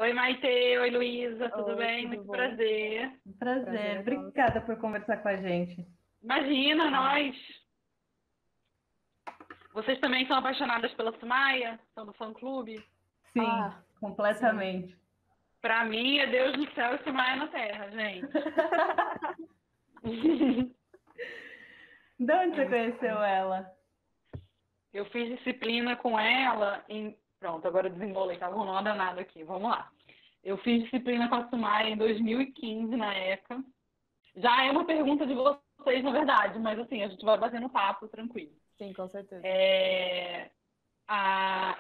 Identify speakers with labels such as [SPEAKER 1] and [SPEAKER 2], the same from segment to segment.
[SPEAKER 1] Oi, Maite. Oi, Luísa. Tudo
[SPEAKER 2] Oi,
[SPEAKER 1] bem?
[SPEAKER 2] tudo
[SPEAKER 1] Muito
[SPEAKER 2] bom?
[SPEAKER 1] prazer.
[SPEAKER 2] Prazer
[SPEAKER 3] Prazer.
[SPEAKER 2] é nosso.
[SPEAKER 3] Obrigada por conversar com a gente.
[SPEAKER 1] Imagina, nós. Vocês também são apaixonadas pela Sumaia? São do fã-clube?
[SPEAKER 3] Sim,
[SPEAKER 2] Sim.
[SPEAKER 3] completamente.
[SPEAKER 1] Pra mim, é Deus no céu e Sumaia na terra, gente.
[SPEAKER 3] De onde você
[SPEAKER 2] É isso
[SPEAKER 3] conheceu
[SPEAKER 2] aí.
[SPEAKER 3] ela?
[SPEAKER 1] Eu fiz disciplina com ela em... Pronto, agora eu desembolei, tava um nó danado aqui. Vamos lá. Eu fiz disciplina com a Sumaia em 2015, na ECA. Já é uma pergunta de vocês, na verdade, mas assim, a gente vai batendo papo, tranquilo.
[SPEAKER 2] Sim, com certeza.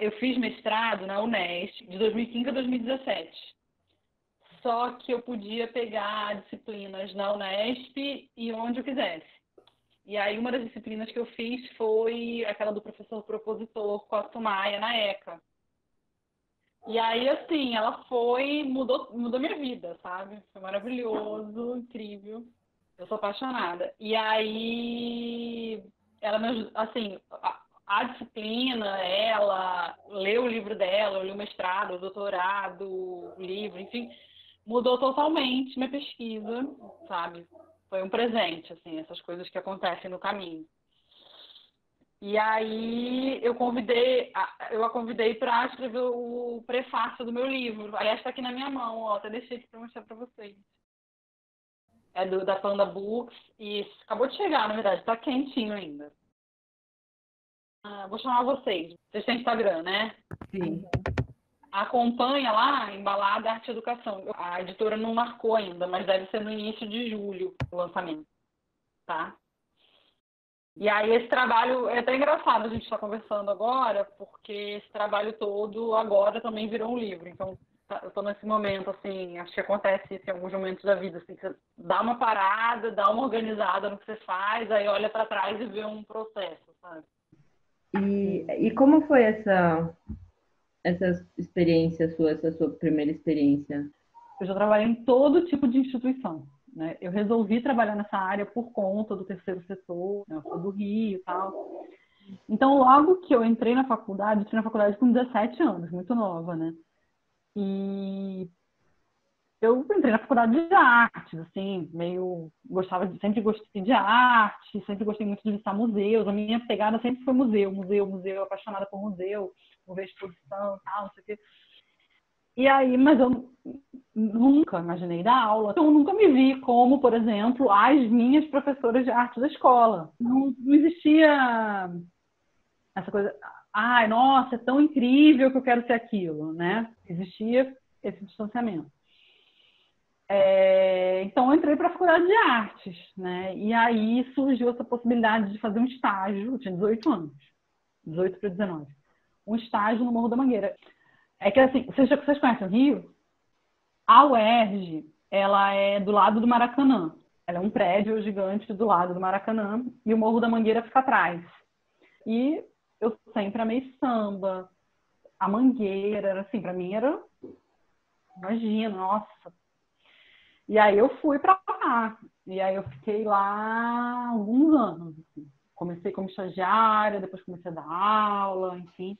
[SPEAKER 1] Eu fiz mestrado na Unesp de 2015 a 2017. Só que eu podia pegar disciplinas na Unesp e onde eu quisesse. E aí uma das disciplinas que eu fiz foi aquela do professor propositor com a Sumaia na ECA. E aí, assim, ela mudou minha vida, sabe? Foi maravilhoso, incrível. Eu sou apaixonada. E aí, ela me ajudou, assim, a disciplina, ela leu o livro dela, eu li o mestrado, o doutorado, o livro, enfim, mudou totalmente minha pesquisa, sabe? Foi um presente, assim, essas coisas que acontecem no caminho. E aí eu a convidei para escrever o prefácio do meu livro. Aliás, está aqui na minha mão, ó, até deixei aqui para mostrar para vocês. É da Panda Books e acabou de chegar, na verdade, está quentinho ainda. Vou chamar vocês. Vocês têm Instagram, né?
[SPEAKER 3] Sim.
[SPEAKER 1] Acompanha lá, Embalada Arte e Educação. A editora não marcou ainda, mas deve ser no início de julho o lançamento, tá? E aí esse trabalho é até engraçado a gente estar conversando agora, porque esse trabalho todo agora também virou um livro. Então eu estou nesse momento, assim, acho que acontece isso em alguns momentos da vida, assim, que você dá uma parada, dá uma organizada no que você faz, aí olha para trás e vê um processo, sabe?
[SPEAKER 3] E como foi essa experiência sua, essa sua primeira experiência?
[SPEAKER 4] Eu já trabalhei em todo tipo de instituição, né? Eu resolvi trabalhar nessa área por conta do terceiro setor, né? Eu sou do Rio e tal. Então, logo que eu entrei na faculdade com 17 anos, muito nova, né? E eu entrei na faculdade de artes, assim, sempre gostei de arte, sempre gostei muito de visitar museus. A minha pegada sempre foi museu, apaixonada por museu, por ver exposição e tal, não sei o quê. E aí, mas eu nunca imaginei dar aula. Eu nunca me vi como, por exemplo, as minhas professoras de arte da escola. Não existia essa coisa, ai, nossa, é tão incrível que eu quero ser aquilo, né? Existia esse distanciamento. Então, eu entrei para a faculdade de artes, né? E aí surgiu essa possibilidade de fazer um estágio. Eu tinha 18 anos, 18 para 19. Um estágio no Morro da Mangueira. É que, assim, vocês conhecem o Rio? A UERJ, ela é do lado do Maracanã. Ela é um prédio gigante do lado do Maracanã e o Morro da Mangueira fica atrás. E eu sempre amei samba, a Mangueira, era assim, para mim era, imagina, nossa. E aí eu fui para lá. E aí eu fiquei lá alguns anos. Assim. Comecei como estagiária, depois comecei a dar aula, enfim.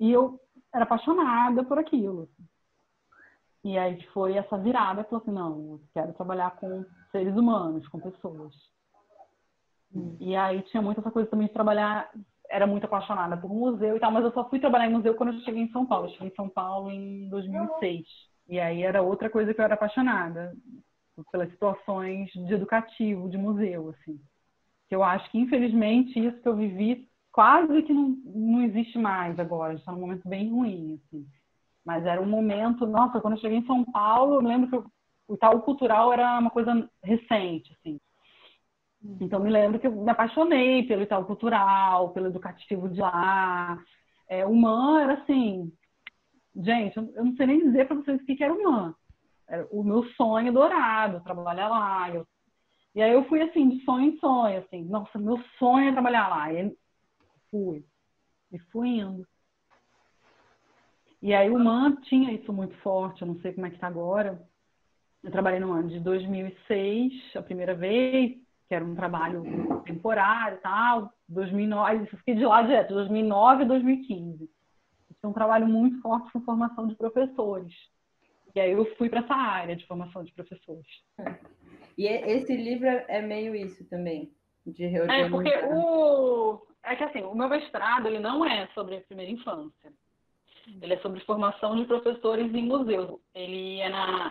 [SPEAKER 4] E eu era apaixonada por aquilo. Assim. E aí foi essa virada, eu falei assim, não, eu quero trabalhar com seres humanos, com pessoas. E aí tinha muito essa coisa também de trabalhar, era muito apaixonada por museu e tal, mas eu só fui trabalhar em museu quando eu cheguei em São Paulo. Eu cheguei em São Paulo em 2006. E aí era outra coisa que eu era apaixonada, pelas situações de educativo, de museu, assim. Que eu acho que, infelizmente, isso que eu vivi quase que não existe mais agora. Está num momento bem ruim, assim. Mas era um momento, nossa, quando eu cheguei em São Paulo, eu lembro que o Itaú Cultural era uma coisa recente, assim. Então, me lembro que eu me apaixonei pelo Itaú Cultural, pelo educativo de lá. O MAN era assim, gente, eu não sei nem dizer para vocês o que era o MAN. Era o meu sonho dourado, trabalhar lá. E aí eu fui assim, de sonho em sonho, assim, nossa, meu sonho é trabalhar lá. E fui indo. E aí o MAN tinha isso muito forte, eu não sei como é que está agora. Eu trabalhei no ano de 2006, a primeira vez, que era um trabalho temporário e tal, 2009, eu fiquei de lá direto, 2009 e 2015. tem um trabalho muito forte com formação de professores. E aí eu fui para essa área de formação de professores.
[SPEAKER 3] E esse livro é meio isso também, de reorganizar.
[SPEAKER 1] Porque é que assim, o meu mestrado ele não é sobre a primeira infância. Ele é sobre formação de professores em museus. Ele é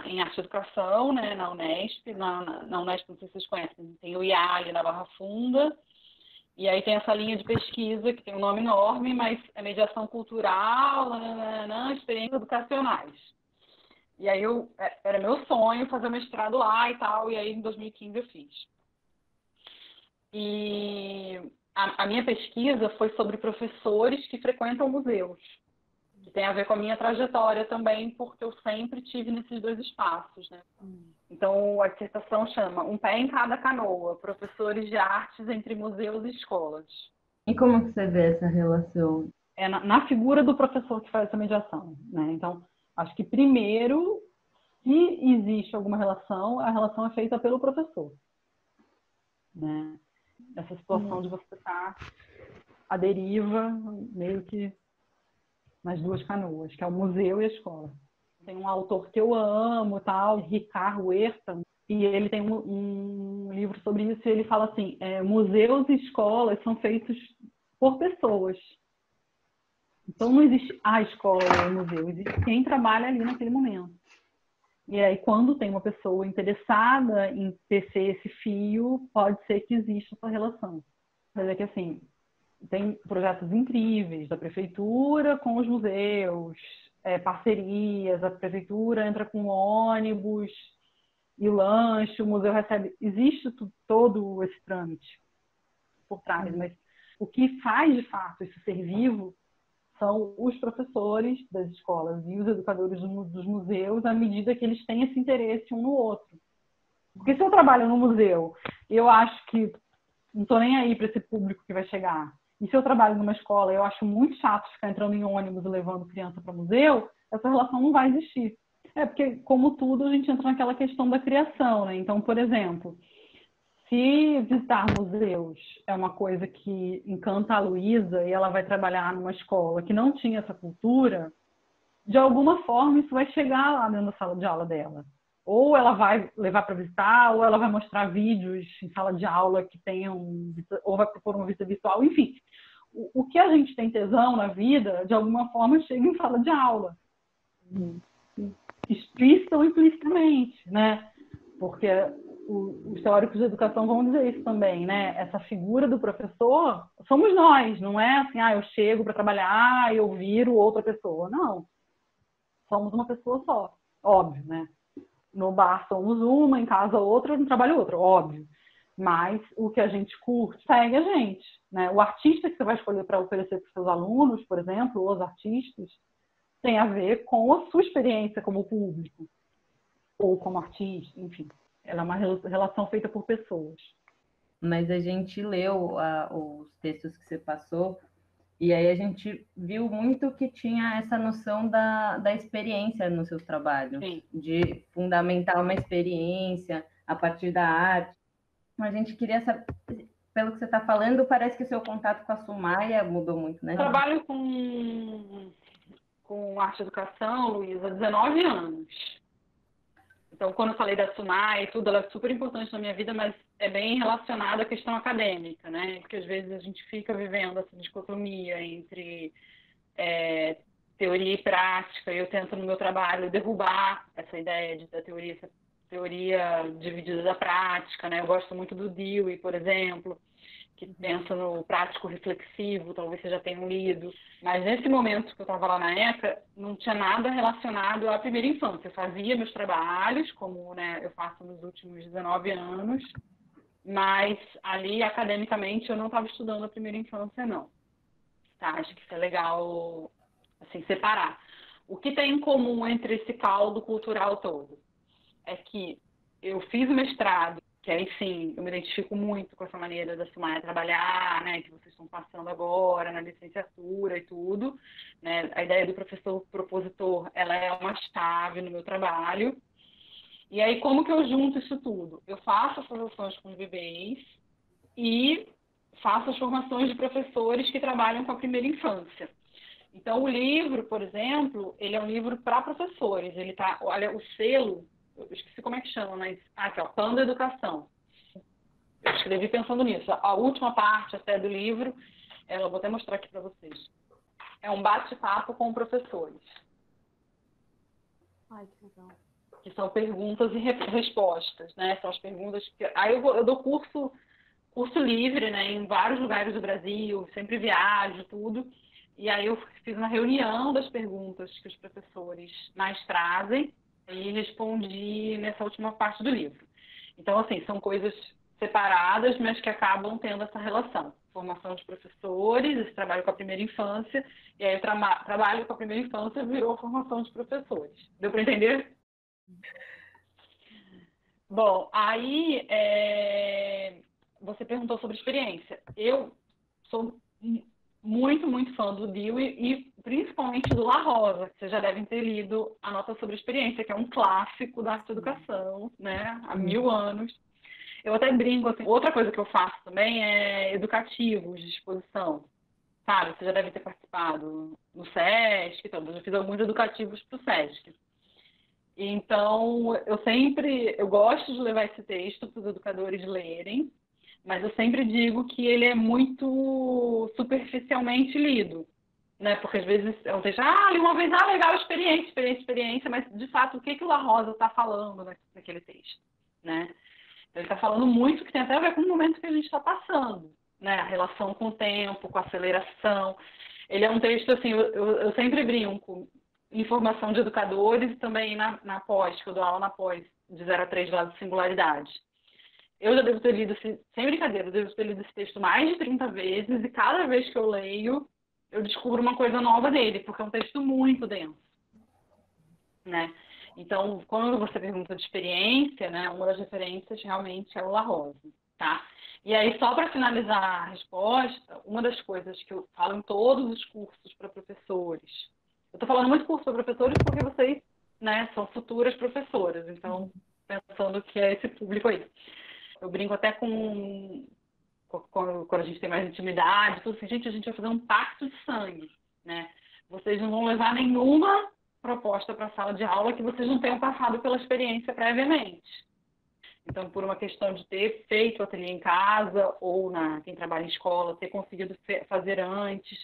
[SPEAKER 1] em arte e educação, né, na Unesp. Na Unesp, não sei se vocês conhecem, tem o IALE na Barra Funda. E aí tem essa linha de pesquisa, que tem um nome enorme, mas é mediação cultural, experiências educacionais. E aí era meu sonho fazer o mestrado lá e tal, e aí em 2015 eu fiz. E a minha pesquisa foi sobre professores que frequentam museus, que tem a ver com a minha trajetória também, porque eu sempre tive nesses dois espaços, né? Então, a dissertação chama Um Pé em Cada Canoa, Professores de Artes entre Museus e Escolas.
[SPEAKER 3] E como que você vê essa relação?
[SPEAKER 4] É na figura do professor que faz essa mediação, né? Então, acho que primeiro, se existe alguma relação, a relação é feita pelo professor, né? Essa situação de você estar à deriva, meio que nas duas canoas, que é o museu e a escola. Tem um autor que eu amo, tal, Ricardo Huerta, e ele tem um livro sobre isso, e ele fala assim, museus e escolas são feitos por pessoas. Então não existe a escola ou o museu, existe quem trabalha ali naquele momento. E aí, quando tem uma pessoa interessada em tecer esse fio, pode ser que exista essa relação. Mas é que, assim, tem projetos incríveis da prefeitura com os museus, parcerias, a prefeitura entra com ônibus e o lanche, o museu recebe... Existe todo esse trâmite por trás, mas o que faz, de fato, isso ser vivo são os professores das escolas e os educadores dos museus, à medida que eles têm esse interesse um no outro. Porque se eu trabalho no museu, eu acho que não estou nem aí para esse público que vai chegar. E se eu trabalho numa escola, eu acho muito chato ficar entrando em ônibus e levando criança para museu, essa relação não vai existir. Porque, como tudo, a gente entra naquela questão da criação, né? Então, por exemplo, se visitar museus é uma coisa que encanta a Luísa e ela vai trabalhar numa escola que não tinha essa cultura, de alguma forma isso vai chegar lá dentro da sala de aula dela. Ou ela vai levar para visitar, ou ela vai mostrar vídeos em sala de aula que tenham, ou vai propor uma visita virtual, enfim. O que a gente tem tesão na vida, de alguma forma, chega em sala de aula. Explícita ou implicitamente, né? Porque os teóricos de educação vão dizer isso também, né? Essa figura do professor somos nós, não é assim, eu chego para trabalhar e eu viro outra pessoa. Não. Somos uma pessoa só, óbvio, né? No bar somos uma, em casa outra, no trabalho outra, óbvio. Mas o que a gente curte segue a gente, né? O artista que você vai escolher para oferecer para os seus alunos, por exemplo, os artistas, tem a ver com a sua experiência como público ou como artista, enfim. Ela é uma relação feita por pessoas.
[SPEAKER 3] Mas a gente leu os textos que você passou e aí a gente viu muito que tinha essa noção da experiência nos seus trabalhos.
[SPEAKER 1] Sim.
[SPEAKER 3] De fundamentar uma experiência a partir da arte. A gente queria saber, pelo que você está falando, parece que o seu contato com a Sumaia mudou muito, né?
[SPEAKER 1] Eu trabalho com arte e educação, Luísa, há 19 anos. Então, quando eu falei da Sumaia e tudo, ela é super importante na minha vida, mas é bem relacionada à questão acadêmica, né? Porque às vezes a gente fica vivendo essa dicotomia entre teoria e prática, e eu tento no meu trabalho derrubar essa ideia da teoria, essa teoria dividida da prática, né? Eu gosto muito do Dewey, por exemplo, que pensa no prático reflexivo, talvez vocês já tenham lido. Mas nesse momento que eu estava lá na ECA, não tinha nada relacionado à primeira infância. Eu fazia meus trabalhos, como, né, eu faço nos últimos 19 anos, mas ali, academicamente, eu não estava estudando a primeira infância, não. Tá? Acho que isso é legal, assim, separar. O que tem em comum entre esse caldo cultural todo é que eu fiz o mestrado, que aí sim, eu me identifico muito com essa maneira da Sumaia trabalhar, né, que vocês estão passando agora na licenciatura e tudo, né, a ideia do professor propositor, ela é uma chave no meu trabalho. E aí, como que eu junto isso tudo? Eu faço as formações com os bebês e faço as formações de professores que trabalham com a primeira infância. Então, o livro, por exemplo, ele é um livro para professores. Ele tá, olha, o selo, eu esqueci como é que chama, mas aqui, ó, Panda Educação. Eu escrevi pensando nisso. A última parte até do livro, eu vou até mostrar aqui para vocês. É um bate-papo com professores.
[SPEAKER 2] Ai, que legal.
[SPEAKER 1] Que são perguntas e respostas, né? São as perguntas que... Aí eu dou curso livre, né? Em vários lugares do Brasil, sempre viajo, tudo. E aí eu fiz uma reunião das perguntas que os professores mais trazem e respondi nessa última parte do livro. Então, assim, são coisas separadas, mas que acabam tendo essa relação. Formação de professores, esse trabalho com a primeira infância, e aí o trabalho com a primeira infância virou formação de professores. Deu para entender? Bom, aí você perguntou sobre experiência. Eu sou muito, muito fã do Dewey e principalmente do La Rosa, que vocês já devem ter lido A Nota sobre Experiência, que é um clássico da arte educação, né? Há 1000 anos. Eu até brinco, assim, outra coisa que eu faço também é educativos de exposição, sabe? Você já deve ter participado no SESC, então, eu já fiz alguns educativos para o SESC. Então, eu gosto de levar esse texto para os educadores lerem, mas eu sempre digo que ele é muito superficialmente lido, né? Porque às vezes é um texto, li uma vez, legal, experiência, mas de fato, o que o La Rosa está falando naquele texto, né? Ele está falando muito que tem até a ver com o momento que a gente está passando, né? A relação com o tempo, com a aceleração. Ele é um texto, assim, eu sempre brinco, em formação de educadores e também na pós, que eu dou aula na pós, de 0 a 3, lá de singularidade. Eu já devo ter lido, sem brincadeira, eu devo ter lido esse texto mais de 30 vezes e cada vez que eu leio, eu descubro uma coisa nova dele, porque é um texto muito denso, né? Então, quando você pergunta de experiência, né, uma das referências realmente é o La Rosa, tá? E aí, só para finalizar a resposta, uma das coisas que eu falo em todos os cursos para professores, eu estou falando muito curso para professores porque vocês, né, são futuras professoras, então, pensando que é esse público aí. Eu brinco até quando a gente tem mais intimidade, tudo assim, gente, a gente vai fazer um pacto de sangue, né? Vocês não vão levar nenhuma proposta para a sala de aula que vocês não tenham passado pela experiência previamente. Então, por uma questão de ter feito o ateliê em casa ou quem trabalha em escola, ter conseguido fazer antes,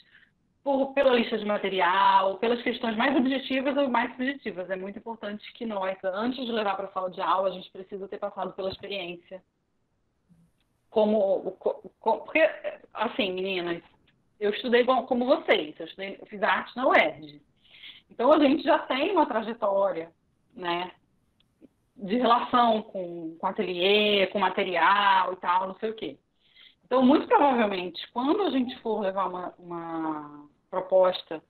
[SPEAKER 1] pela lista de material, pelas questões mais objetivas ou mais subjetivas. É muito importante que nós, antes de levar para a sala de aula, a gente precisa ter passado pela experiência. Porque, assim, meninas, eu estudei como vocês, eu fiz arte na UERJ. Então, a gente já tem uma trajetória, né, de relação com ateliê, com material e tal, não sei o quê. Então, muito provavelmente, quando a gente for levar uma proposta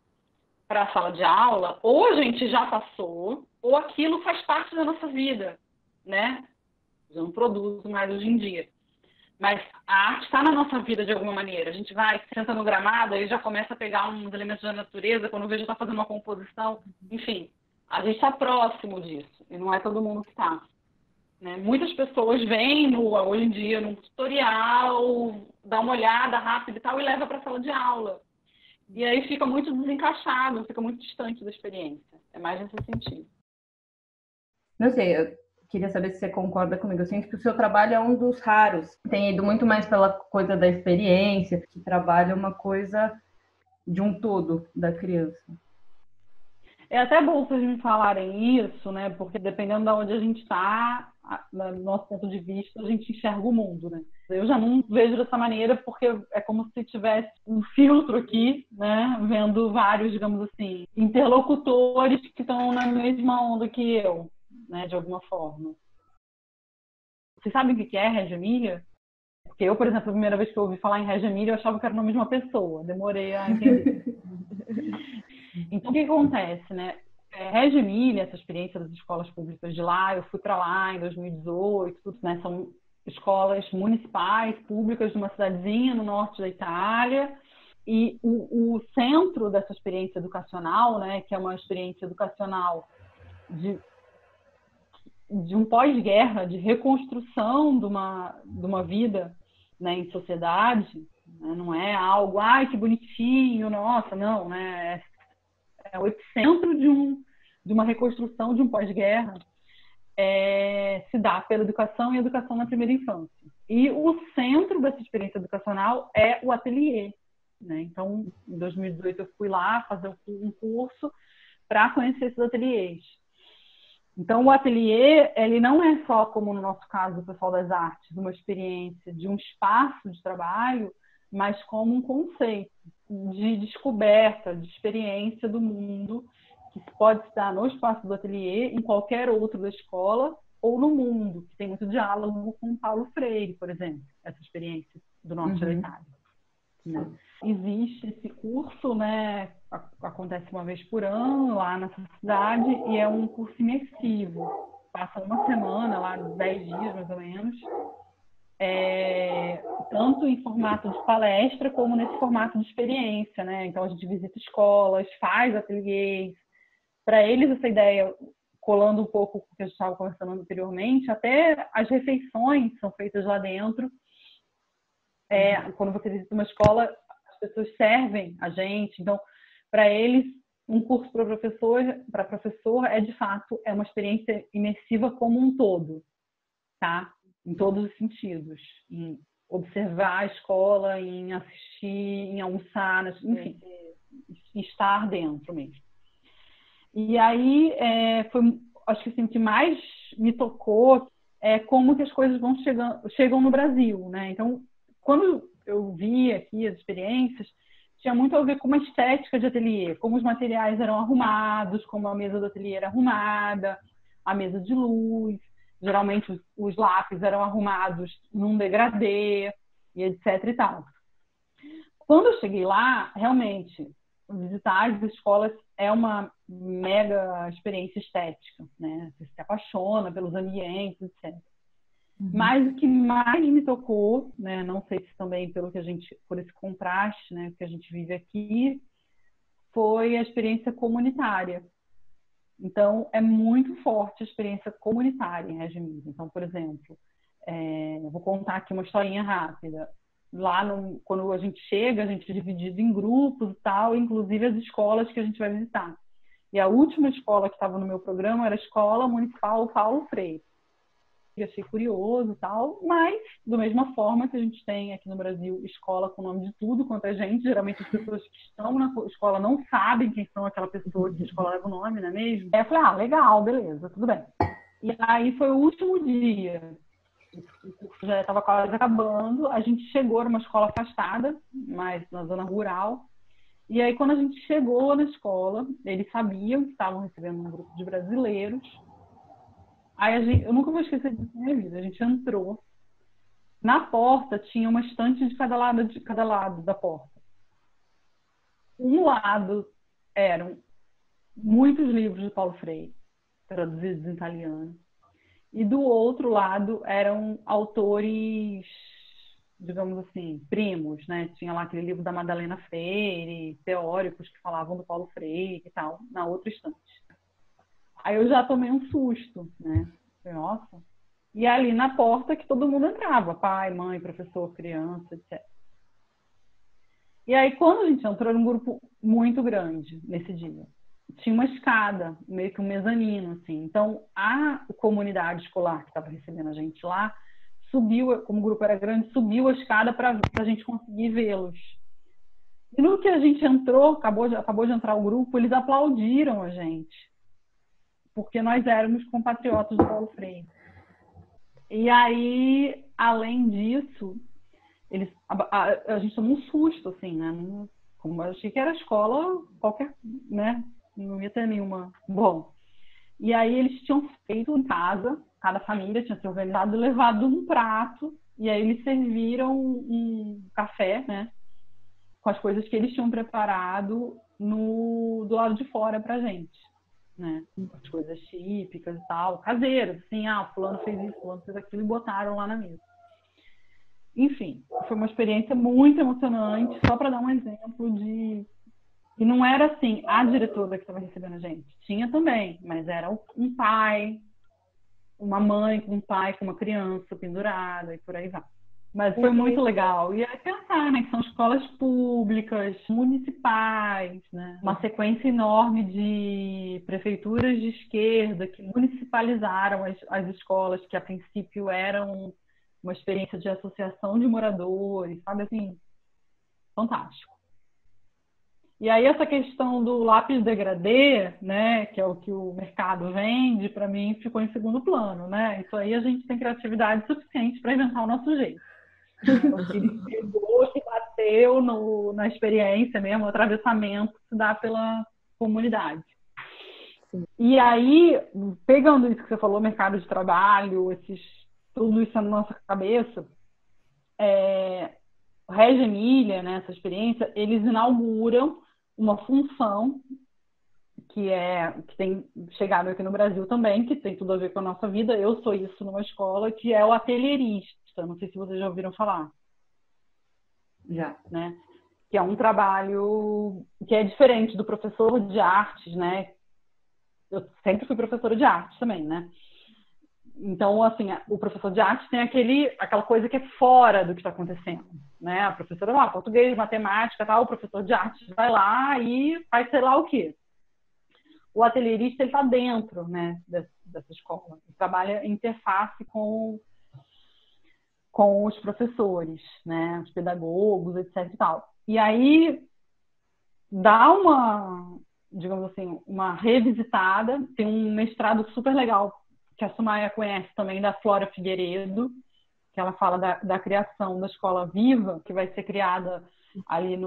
[SPEAKER 1] para a sala de aula, ou a gente já passou, ou aquilo faz parte da nossa vida, né? Eu não produzo mais hoje em dia. Mas a arte está na nossa vida de alguma maneira. A gente vai, senta no gramado e já começa a pegar uns elementos da natureza, quando vejo está fazendo uma composição. Enfim, a gente está próximo disso. E não é todo mundo que está. Né? Muitas pessoas vêm hoje em dia num tutorial, dá uma olhada rápida e tal, e leva para a sala de aula. E aí fica muito desencaixado, fica muito distante da experiência. É mais nesse sentido.
[SPEAKER 3] Não sei, eu queria saber se você concorda comigo. Eu sinto que o seu trabalho é um dos raros. Tem ido muito mais pela coisa da experiência, que trabalha uma coisa de um todo da criança.
[SPEAKER 4] É até bom vocês me falarem isso, né? Porque dependendo de onde a gente está, do nosso ponto de vista, a gente enxerga o mundo, né? Eu já não vejo dessa maneira porque é como se tivesse um filtro aqui, né? Vendo vários, digamos assim, interlocutores que estão na mesma onda que eu, né? De alguma forma. Vocês sabem o que é Reggio Emilia? Porque eu, por exemplo, a primeira vez que eu ouvi falar em Reggio Emilia, eu achava que era o nome de uma pessoa. Demorei a entender. Então, o que acontece, né? Reggio Emilia, essa experiência das escolas públicas de lá, eu fui para lá em 2018, tudo, né? São escolas municipais, públicas de uma cidadezinha no norte da Itália. E o centro dessa experiência educacional, né? Que é uma experiência educacional de um pós-guerra, de reconstrução de uma vida, né, em sociedade, né? Não é algo, ai, que bonitinho, nossa, não, né? o epicentro de uma reconstrução de um pós-guerra, se dá pela educação e educação na primeira infância. E o centro dessa experiência educacional é o ateliê, né? Então, em 2018, eu fui lá fazer um curso para conhecer esses ateliês. Então, o ateliê, ele não é só, como no nosso caso, o pessoal das artes, uma experiência de um espaço de trabalho, mas como um conceito de descoberta, de experiência do mundo, que pode se dar no espaço do ateliê, em qualquer outro da escola, ou no mundo, que tem muito diálogo com Paulo Freire, por exemplo, essa experiência do norte da Itália. Né? Existe esse curso, né, acontece uma vez por ano lá nessa cidade, e é um curso imersivo. Passa uma semana, lá 10 dias mais ou menos, tanto em formato de palestra como nesse formato de experiência, né? Então a gente visita escolas, faz ateliês. Para eles essa ideia, colando um pouco com o que a gente estava conversando anteriormente, até as refeições são feitas lá dentro. Quando você visita uma escola, as pessoas servem a gente. Então, para eles, um curso para professor de fato, uma experiência imersiva como um todo, tá? Em todos os sentidos. Em observar a escola, em assistir, em almoçar, enfim, estar dentro mesmo. E aí, acho que assim, o que mais me tocou é como que as coisas chegam no Brasil, né? Então, quando eu vi aqui as experiências, tinha muito a ver com uma estética de ateliê, como os materiais eram arrumados, como a mesa do ateliê era arrumada, a mesa de luz, geralmente os lápis eram arrumados num degradê, e etc e tal. Quando eu cheguei lá, realmente, visitar as escolas é uma mega experiência estética, né? Você se apaixona pelos ambientes, etc. Mas o que mais me tocou, né, não sei se também por esse contraste, né, que a gente vive aqui, foi a experiência comunitária. Então, é muito forte a experiência comunitária em Reggio Emilia. Então, por exemplo, eu vou contar aqui uma historinha rápida. Lá, quando a gente chega, a gente é dividido em grupos e tal, inclusive as escolas que a gente vai visitar. E a última escola que estava no meu programa era a Escola Municipal Paulo Freire. Eu achei curioso e tal, mas da mesma forma que a gente tem aqui no Brasil escola com nome de tudo quanto é gente, geralmente as pessoas que estão na escola não sabem quem são aquela pessoa que a escola leva o nome, não é mesmo? Aí eu falei, legal, beleza, tudo bem. E aí foi o último dia, o curso já estava quase acabando, a gente chegou numa escola afastada, mas na zona rural, e aí quando a gente chegou na escola, eles sabiam que estavam recebendo um grupo de brasileiros. Aí eu nunca vou esquecer disso na minha vida. A gente entrou. Na porta tinha uma estante de cada lado da porta. Um lado eram muitos livros de Paulo Freire, traduzidos em italiano. E do outro lado eram autores, digamos assim, primos, né? Tinha lá aquele livro da Madalena Freire, teóricos que falavam do Paulo Freire e tal, na outra estante. Aí eu já tomei um susto, né? Falei, nossa. E ali na porta que todo mundo entrava, pai, mãe, professor, criança, etc. E aí quando a gente entrou, era um grupo muito grande nesse dia. Tinha uma escada, meio que um mezanino, assim. Então, a comunidade escolar que estava recebendo a gente lá, subiu, como o grupo era grande, subiu a escada para a gente conseguir vê-los. E no que a gente entrou, acabou de entrar o grupo, eles aplaudiram a gente. Porque nós éramos compatriotas do Paulo Freire. E aí, além disso, a gente tomou um susto, assim, né? Como eu achei que era escola qualquer, né? Não ia ter nenhuma. Bom, e aí eles tinham feito em casa, cada família tinha se organizado e levado um prato, e aí eles serviram um café, né? Com as coisas que eles tinham preparado do lado de fora pra gente. Né? As coisas típicas e tal, caseiras, assim, fulano fez isso, fulano fez aquilo e botaram lá na mesa. Enfim, foi uma experiência muito emocionante, só para dar um exemplo de... E não era assim, a diretora que estava recebendo a gente, tinha também, mas era um pai, uma mãe com um pai, com uma criança pendurada e por aí vai. Mas foi muito legal. E é pensar, né, que são escolas públicas, municipais, né? Uma sequência enorme de prefeituras de esquerda que municipalizaram as escolas, que a princípio eram uma experiência de associação de moradores, sabe assim, fantástico. E aí essa questão do lápis degradê, né, que é o que o mercado vende, para mim ficou em segundo plano, né? Isso aí a gente tem criatividade suficiente para inventar o nosso jeito. O que pegou, que bateu na experiência mesmo, o atravessamento que se dá pela comunidade. E aí, pegando isso que você falou, mercado de trabalho, tudo isso na nossa cabeça, o Reggio Emília, né, essa experiência, eles inauguram uma função que tem chegado aqui no Brasil também, que tem tudo a ver com a nossa vida. Eu sou isso numa escola, que é o atelierista. Não sei se vocês já ouviram falar.
[SPEAKER 3] Já.
[SPEAKER 4] Né? Que é um trabalho que é diferente do professor de artes, né? Eu sempre fui professora de artes também, né? Então, assim, o professor de artes tem aquela coisa que é fora do que está acontecendo, né? A professora lá, português, matemática, tal, o professor de artes vai lá e faz sei lá o quê. O atelierista, ele está dentro, né, dessa escola. Ele trabalha em interface com os professores, né, os pedagogos, etc. e tal. E aí dá digamos assim, uma revisitada. Tem um mestrado super legal que a Sumaia conhece também, da Flora Figueiredo, que ela fala da criação da escola viva, que vai ser criada ali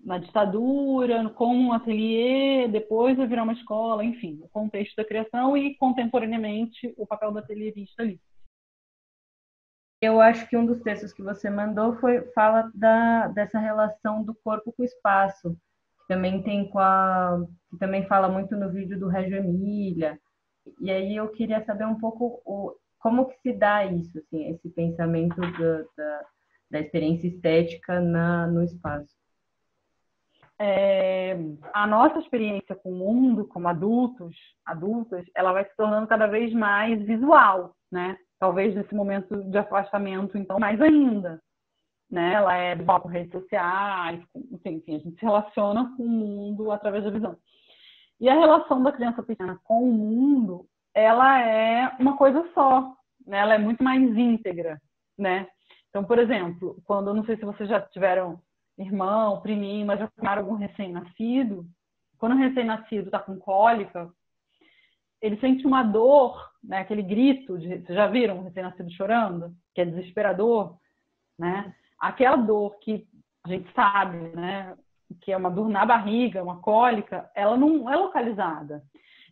[SPEAKER 4] na ditadura, como um ateliê, depois vai virar uma escola, enfim, o contexto da criação e, contemporaneamente, o papel do atelierista ali.
[SPEAKER 3] Eu acho que um dos textos que você mandou fala dessa relação do corpo com o espaço, que também que também fala muito no vídeo do Reggio Emília. E aí eu queria saber um pouco como que se dá isso, assim, esse pensamento da experiência estética no espaço.
[SPEAKER 4] A nossa experiência com o mundo, como adultas, ela vai se tornando cada vez mais visual, né? Talvez nesse momento de afastamento, então, mais ainda, né? Ela é visual por redes sociais, enfim, a gente se relaciona com o mundo através da visão. E a relação da criança pequena com o mundo, ela é uma coisa só, né? Ela é muito mais íntegra, né? Então, por exemplo, não sei se vocês já tiveram irmão, priminho, mas já tomaram algum recém-nascido, quando o recém-nascido está com cólica, ele sente uma dor, né? Aquele grito, vocês já viram um recém-nascido chorando? Que é desesperador, né? Aquela dor que a gente sabe, né? Que é uma dor na barriga, uma cólica, ela não é localizada.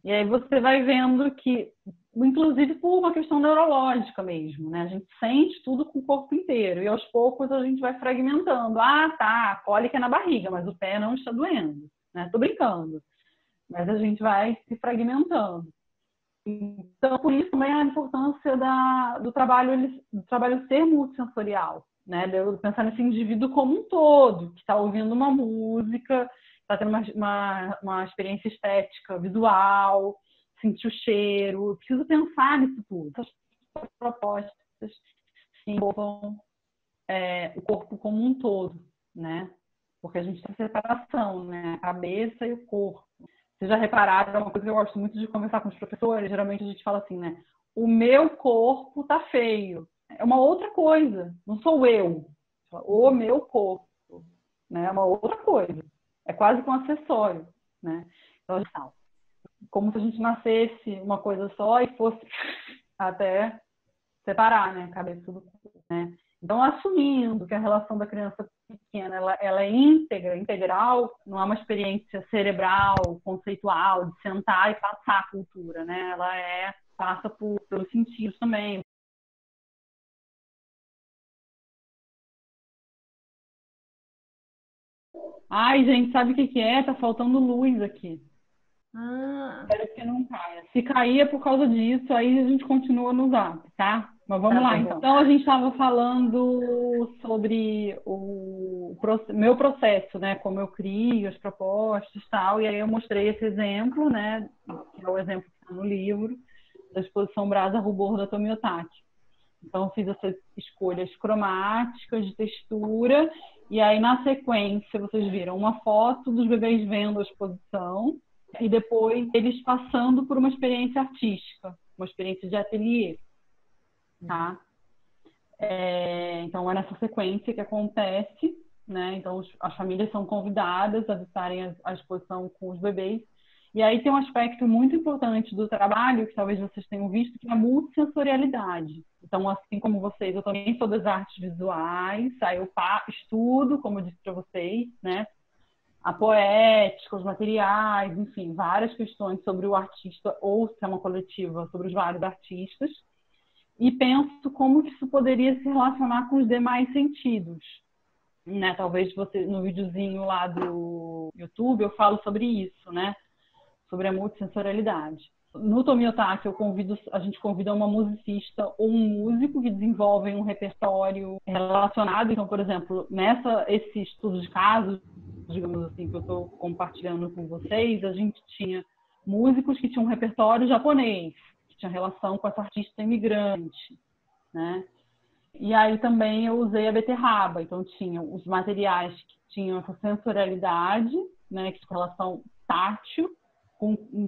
[SPEAKER 4] E aí você vai vendo que, inclusive por uma questão neurológica mesmo, né? A gente sente tudo com o corpo inteiro e aos poucos a gente vai fragmentando. Ah, tá, a cólica é na barriga, mas o pé não está doendo, né? Tô brincando. Mas a gente vai se fragmentando. Então, por isso também a importância do trabalho ser multissensorial, né? De eu pensar nesse indivíduo como um todo, que está ouvindo uma música, está tendo uma experiência estética, visual, sentir o cheiro. Eu preciso pensar nisso tudo. Essas propostas envolvam o corpo como um todo, né? Porque a gente tem separação, né? A cabeça e o corpo. Vocês já repararam, é uma coisa que eu gosto muito de conversar com os professores, geralmente a gente fala assim, né? O meu corpo tá feio. É uma outra coisa, não sou eu. O meu corpo, né? É uma outra coisa. É quase que um acessório, né? Então, como se a gente nascesse uma coisa só e fosse até separar, né? A cabeça do corpo, né? Então, assumindo que a relação da criança pequena ela é integral, não é uma experiência cerebral, conceitual, de sentar e passar a cultura, né? Ela passa pelos sentidos também. Ai, gente, sabe o que é? Tá faltando luz aqui. Espero que não caia. Se cair é por causa disso, aí a gente continua no Zap, tá? Mas vamos lá, então. Então, a gente estava falando sobre o meu processo, né? Como eu crio as propostas e tal. E aí eu mostrei esse exemplo, né? Que é o exemplo que está no livro, da exposição Brasa Rubor da Tomiotaki. Então, eu fiz essas escolhas cromáticas, de textura, e aí, na sequência, vocês viram uma foto dos bebês vendo a exposição, e depois eles passando por uma experiência artística, uma experiência de ateliê, tá? Então, é nessa sequência que acontece, né? Então, as famílias são convidadas a visitarem a exposição com os bebês. E aí tem um aspecto muito importante do trabalho, que talvez vocês tenham visto, que é a multissensorialidade. Então, assim como vocês, eu também sou das artes visuais, aí eu estudo, como eu disse para vocês, né? A poética, os materiais, enfim, várias questões sobre o artista ou sistema coletiva, sobre os vários artistas. E penso como que isso poderia se relacionar com os demais sentidos. Né? Talvez você, no videozinho lá do YouTube, eu falo sobre isso, né? Sobre a multissensorialidade. No Tomiotaki, a gente convida uma musicista ou um músico que desenvolvem um repertório relacionado. Então, por exemplo, esse estudo de casos, digamos assim, que eu estou compartilhando com vocês, a gente tinha músicos que tinham um repertório japonês, que tinha relação com essa artista imigrante, né? E aí também eu usei a beterraba. Então, tinham os materiais que tinham essa sensorialidade, né, que tinha relação tátil,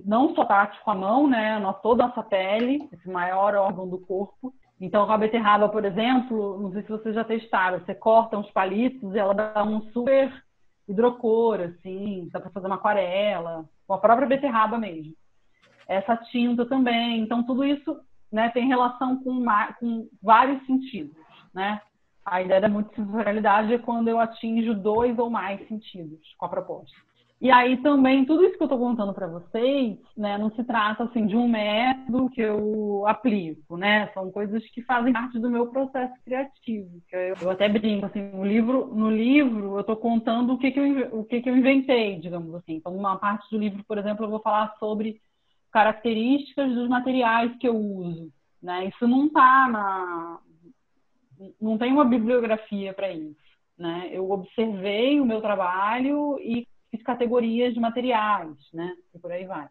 [SPEAKER 4] não só tátil com a mão, né, toda a nossa pele, esse maior órgão do corpo. Então, com a beterraba, por exemplo, não sei se vocês já testaram, você corta uns palitos e ela dá um super hidrocor, assim, dá para fazer uma aquarela, com a própria beterraba mesmo. Essa tinta também. Então, tudo isso, né, tem relação com vários sentidos, né? A ideia da multissensorialidade é quando eu atinjo 2 ou mais sentidos com a proposta. E aí também, tudo isso que eu estou contando para vocês, né, não se trata assim, de um método que eu aplico, né? São coisas que fazem parte do meu processo criativo. Eu até brinco, assim, no livro eu estou contando o que eu inventei, digamos assim. Então, uma parte do livro, por exemplo, eu vou falar sobre características dos materiais que eu uso, né? Isso não tem uma bibliografia para isso, né? Eu observei o meu trabalho e fiz categorias de materiais, né? E por aí vai.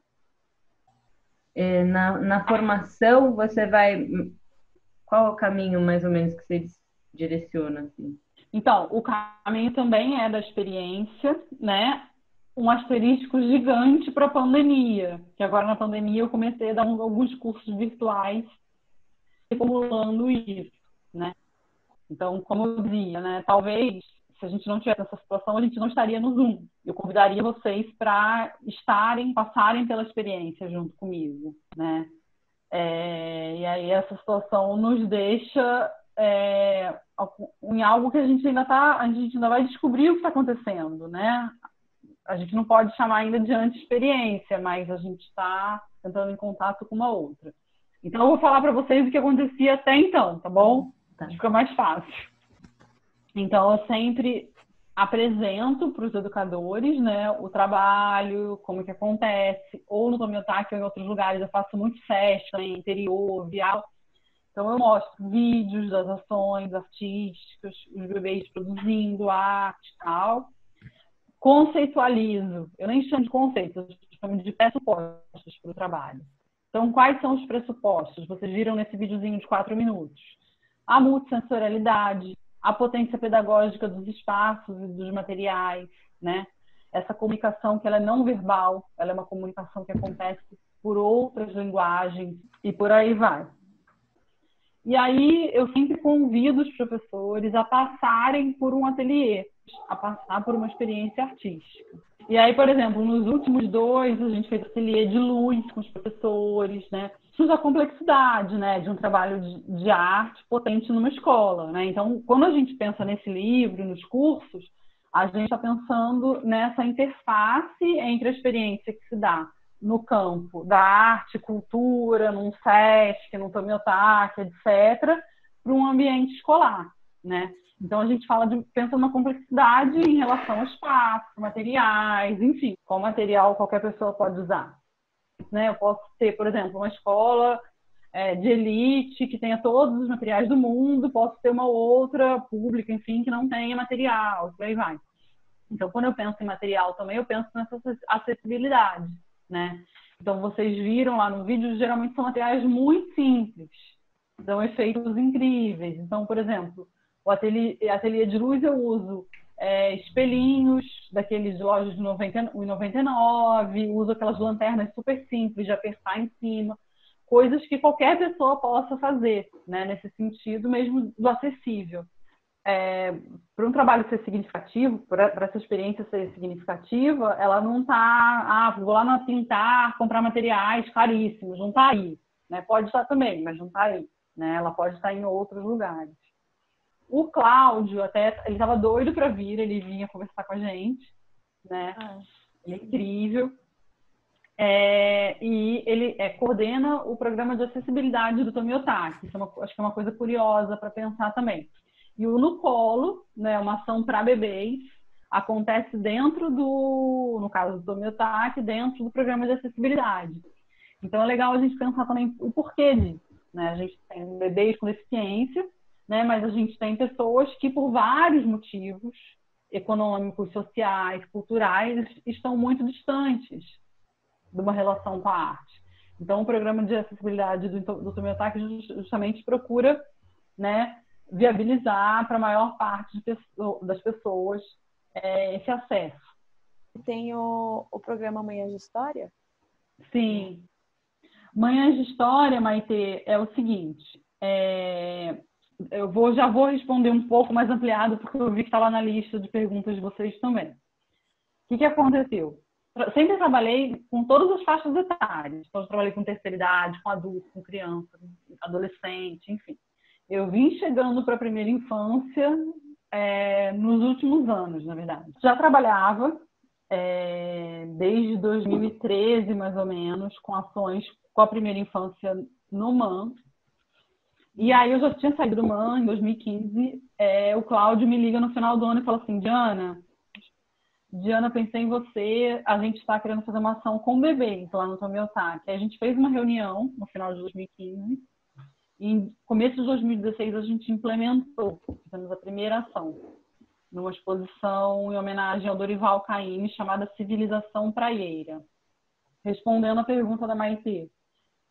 [SPEAKER 3] Na formação, você vai... Qual é o caminho, mais ou menos, que você direciona, assim?
[SPEAKER 4] Então, o caminho também é da experiência, né? Um asterisco gigante para a pandemia, que agora na pandemia eu comecei a dar alguns cursos virtuais formulando isso, né? Então, como eu dizia, né? Talvez, se a gente não tivesse essa situação, a gente não estaria no Zoom. Eu convidaria vocês para passarem pela experiência junto comigo, né? E aí essa situação nos deixa em algo que a gente ainda vai descobrir o que está acontecendo, né? A gente não pode chamar ainda de anti-experiência, mas a gente está entrando em contato com uma outra. Então, eu vou falar para vocês o que acontecia até então, tá bom?
[SPEAKER 3] Tá.
[SPEAKER 4] Fica mais fácil. Então, eu sempre apresento para os educadores, né, o trabalho, como que acontece, ou no Tomiotaki ou em outros lugares eu faço muito festa, em interior, vial. Então, eu mostro vídeos das ações artísticas, os bebês produzindo arte e tal. Conceitualizo. Eu nem chamo de conceitos, eu chamo de pressupostos para o trabalho. Então, quais são os pressupostos? Vocês viram nesse videozinho de 4 minutos. A multissensorialidade, a potência pedagógica dos espaços e dos materiais, né? Essa comunicação que ela é não verbal, ela é uma comunicação que acontece por outras linguagens e por aí vai. E aí eu sempre convido os professores a passarem por um ateliê, a passar por uma experiência artística. E aí, por exemplo, nos últimos 2, a gente fez ateliê de luz com os professores, né? Isso a complexidade, né, de um trabalho de arte potente numa escola, né? Então, quando a gente pensa nesse livro, nos cursos, a gente está pensando nessa interface entre a experiência que se dá no campo da arte, cultura, num SESC, num Tomiotaki, etc., para um ambiente escolar, né? Então, a gente pensa numa complexidade em relação ao espaço, materiais, enfim, qual material qualquer pessoa pode usar. Né? Eu posso ter, por exemplo, uma escola de elite que tenha todos os materiais do mundo, posso ter uma outra pública, enfim, que não tenha material, por aí vai. Então, quando eu penso em material também, eu penso nessa acessibilidade, né? Então, vocês viram lá no vídeo, geralmente são materiais muito simples, dão efeitos incríveis. Então, por exemplo, o ateliê de luz eu uso espelhinhos daqueles de lojas de R$1,99, uso aquelas lanternas super simples de apertar em cima, coisas que qualquer pessoa possa fazer, né, nesse sentido mesmo do acessível. Para um trabalho ser significativo, para essa experiência ser significativa, ela não está, vou lá na Pintar, comprar materiais caríssimos, não está aí. Né? Pode estar também, mas não está aí. Né? Ela pode estar em outros lugares. O Cláudio, até, ele estava doido para vir, ele vinha conversar com a gente. Né? Ele é incrível. E ele coordena o programa de acessibilidade do Tomiotaki. Isso acho que é uma coisa curiosa para pensar também. E o No Colo, né, uma ação para bebês, acontece dentro no caso do Tomiotaki, dentro do programa de acessibilidade. Então é legal a gente pensar também o porquê disso. Né? A gente tem bebês com deficiência, né, mas a gente tem pessoas que, por vários motivos econômicos, sociais, culturais, estão muito distantes de uma relação com a arte. Então, o programa de acessibilidade do Tomiotaki justamente procura, né, viabilizar para a maior parte das pessoas esse acesso.
[SPEAKER 2] Tem o programa Manhãs de História?
[SPEAKER 4] Sim. Manhãs de História, Maitê, é o seguinte, já vou responder um pouco mais ampliado, porque eu vi que está lá na lista de perguntas de vocês também. O que aconteceu? Sempre trabalhei com todas as faixas etárias. Então, eu trabalhei com terceira idade, com adulto, com criança, adolescente, enfim. Eu vim chegando para a primeira infância nos últimos anos, na verdade. Já trabalhava desde 2013, mais ou menos, com ações com a primeira infância no MAN. E aí eu já tinha saído do MAN em 2015. O Cláudio me liga no final do ano e fala assim, Diana, pensei em você, a gente está querendo fazer uma ação com bebês lá no Tomiotaki. A gente fez uma reunião no final de 2015 e em começo de 2016 a gente implementou, fizemos a primeira ação, numa exposição em homenagem ao Dorival Caymmi chamada Civilização Praieira. Respondendo a pergunta da Maitê,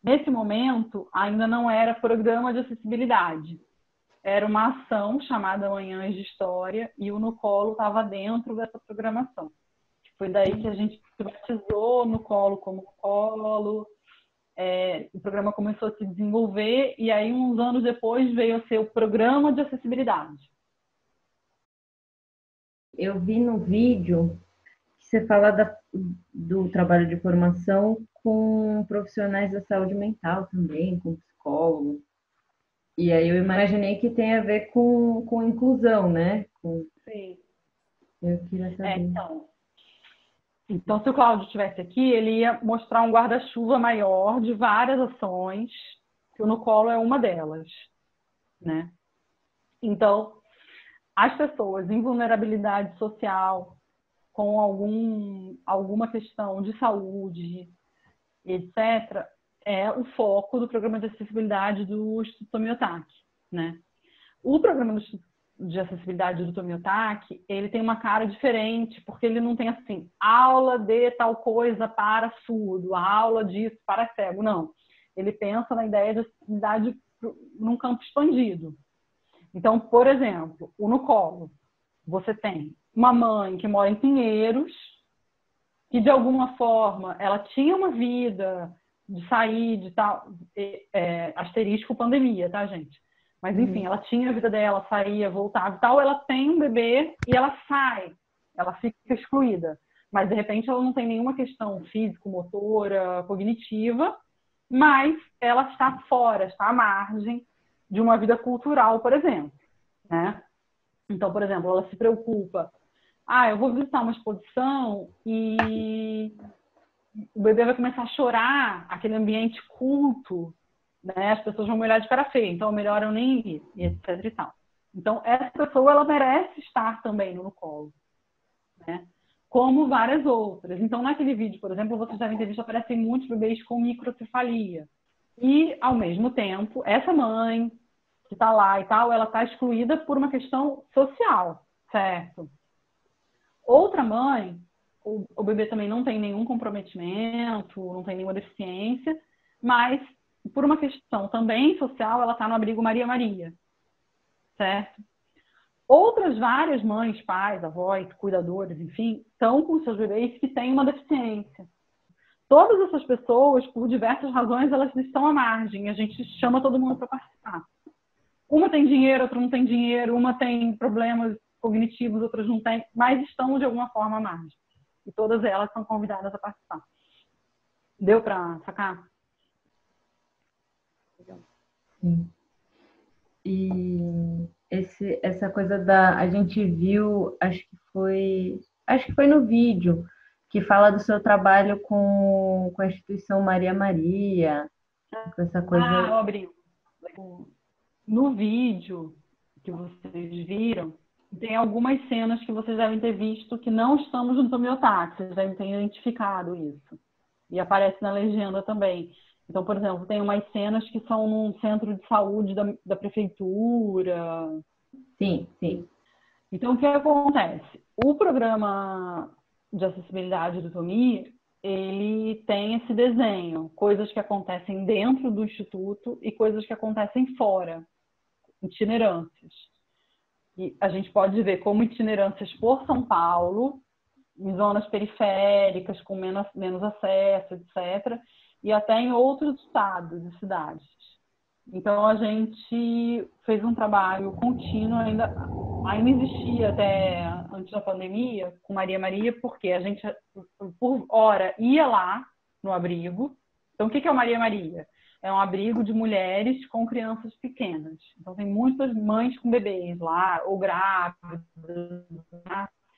[SPEAKER 4] nesse momento ainda não era programa de acessibilidade. Era uma ação chamada Manhãs de História e o No Colo estava dentro dessa programação. Foi daí que a gente batizou No Colo como Colo. O programa começou a se desenvolver e aí, uns anos depois, veio a ser o Programa de Acessibilidade.
[SPEAKER 3] Eu vi no vídeo que você fala do trabalho de formação com profissionais da saúde mental também, com psicólogos. E aí eu imaginei que tem a ver com inclusão, né?
[SPEAKER 4] Sim.
[SPEAKER 3] Eu queria saber.
[SPEAKER 4] Então, se o Cláudio estivesse aqui, ele ia mostrar um guarda-chuva maior de várias ações, que o No Colo é uma delas, né? Então, as pessoas em vulnerabilidade social, com alguma questão de saúde, etc., é o foco do programa de acessibilidade do Instituto Tomiotaki, né? O programa de acessibilidade do Tomiotaki, ele tem uma cara diferente, porque ele não tem assim, aula de tal coisa para surdo, aula disso para cego, não. Ele pensa na ideia de acessibilidade num campo expandido. Então, por exemplo, o No Colo, você tem uma mãe que mora em Pinheiros, que de alguma forma ela tinha uma vida de sair, de tal, asterisco pandemia, tá, gente? Mas, enfim, ela tinha a vida dela, saía, voltava e tal. Ela tem um bebê e ela sai. Ela fica excluída. Mas, de repente, ela não tem nenhuma questão físico-motora, cognitiva, mas ela está fora, está à margem de uma vida cultural, por exemplo. Né? Então, por exemplo, ela se preocupa. Eu vou visitar uma exposição e o bebê vai começar a chorar, aquele ambiente culto, né? As pessoas vão me olhar de cara feia, então é melhor eu nem ir, e etc e tal. Então, essa pessoa, ela merece estar também no colo, né? Como várias outras. Então, naquele vídeo, por exemplo, vocês devem ter visto, aparecem muitos bebês com microcefalia. E, ao mesmo tempo, essa mãe que está lá e tal, ela está excluída por uma questão social, certo? Outra mãe, o bebê também não tem nenhum comprometimento, não tem nenhuma deficiência, mas por uma questão também social, ela está no abrigo Maria Maria, certo? Outras várias mães, pais, avós, cuidadores, enfim, estão com seus bebês que têm uma deficiência. Todas essas pessoas, por diversas razões, elas estão à margem. A gente chama todo mundo para participar. Uma tem dinheiro, outra não tem dinheiro, uma tem problemas cognitivos, outras não têm, mas estão de alguma forma à margem. E todas elas são convidadas a participar. Deu para sacar?
[SPEAKER 3] Sim. E essa coisa a gente viu, acho que foi no vídeo, que fala do seu trabalho com a instituição Maria Maria, com essa coisa.
[SPEAKER 4] Eu abri. No vídeo que vocês viram, tem algumas cenas que vocês devem ter visto que não estamos no Tomiotaque, vocês devem ter identificado isso. E aparece na legenda também. Então, por exemplo, tem umas cenas que são num centro de saúde da prefeitura.
[SPEAKER 3] Sim, sim.
[SPEAKER 4] Então, o que acontece? O programa de acessibilidade do Tomi, ele tem esse desenho, coisas que acontecem dentro do Instituto e coisas que acontecem fora, itinerâncias. E a gente pode ver como itinerâncias por São Paulo, em zonas periféricas, com menos acesso, etc., e até em outros estados e cidades. Então, a gente fez um trabalho contínuo, ainda existia até antes da pandemia, com Maria Maria, porque a gente, por hora, ia lá no abrigo. Então, o que é o Maria Maria? É um abrigo de mulheres com crianças pequenas. Então, tem muitas mães com bebês lá, ou grávidas,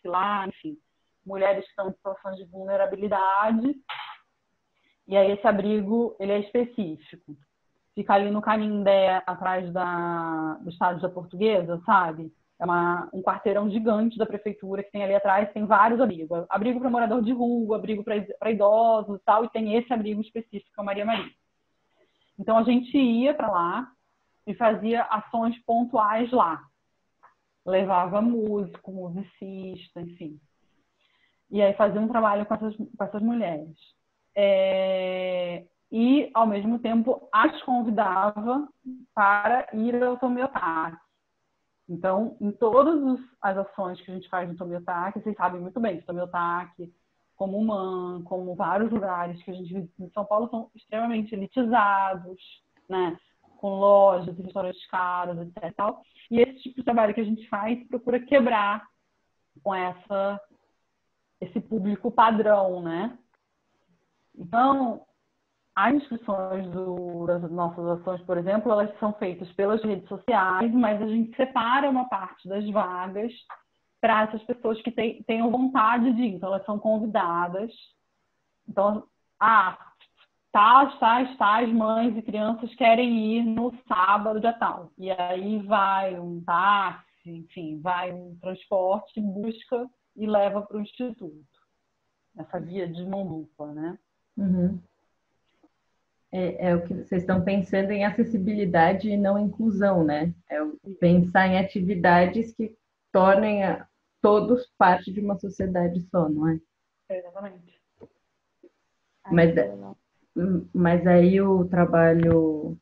[SPEAKER 4] lá, enfim. Mulheres que estão em situações de vulnerabilidade. E aí, esse abrigo, ele é específico. Fica ali no Canindé, atrás do estádio da Portuguesa, sabe? É um quarteirão gigante da prefeitura que tem ali atrás, tem vários abrigos. Abrigo para morador de rua, abrigo para idosos e tal, e tem esse abrigo específico, a Maria Maria. Então, a gente ia para lá e fazia ações pontuais lá. Levava músico, musicista, enfim. E aí fazia um trabalho com essas mulheres. E, ao mesmo tempo, as convidava para ir ao Tomiotaque. Então, em todas as ações que a gente faz no Tomiotaque, vocês sabem muito bem que Tomiotaque, como UMAN, como vários lugares que a gente visita em São Paulo, são extremamente elitizados, né? Com lojas e restaurantes caros, etc. E esse tipo de trabalho que a gente faz procura quebrar com esse público padrão, né? Então, as inscrições das nossas ações, por exemplo, elas são feitas pelas redes sociais, mas a gente separa uma parte das vagas para essas pessoas que tenham vontade de ir. Então, elas são convidadas. Então, tais mães e crianças querem ir no sábado, dia tal. E aí vai um táxi, enfim, vai um transporte, busca e leva para o Instituto. Essa via de mão dupla, né?
[SPEAKER 3] Uhum. É o que vocês estão pensando em acessibilidade e não inclusão, né? Pensar em atividades que tornem todos parte de uma sociedade só, não é?
[SPEAKER 4] Exatamente.
[SPEAKER 3] Mas aí o trabalho...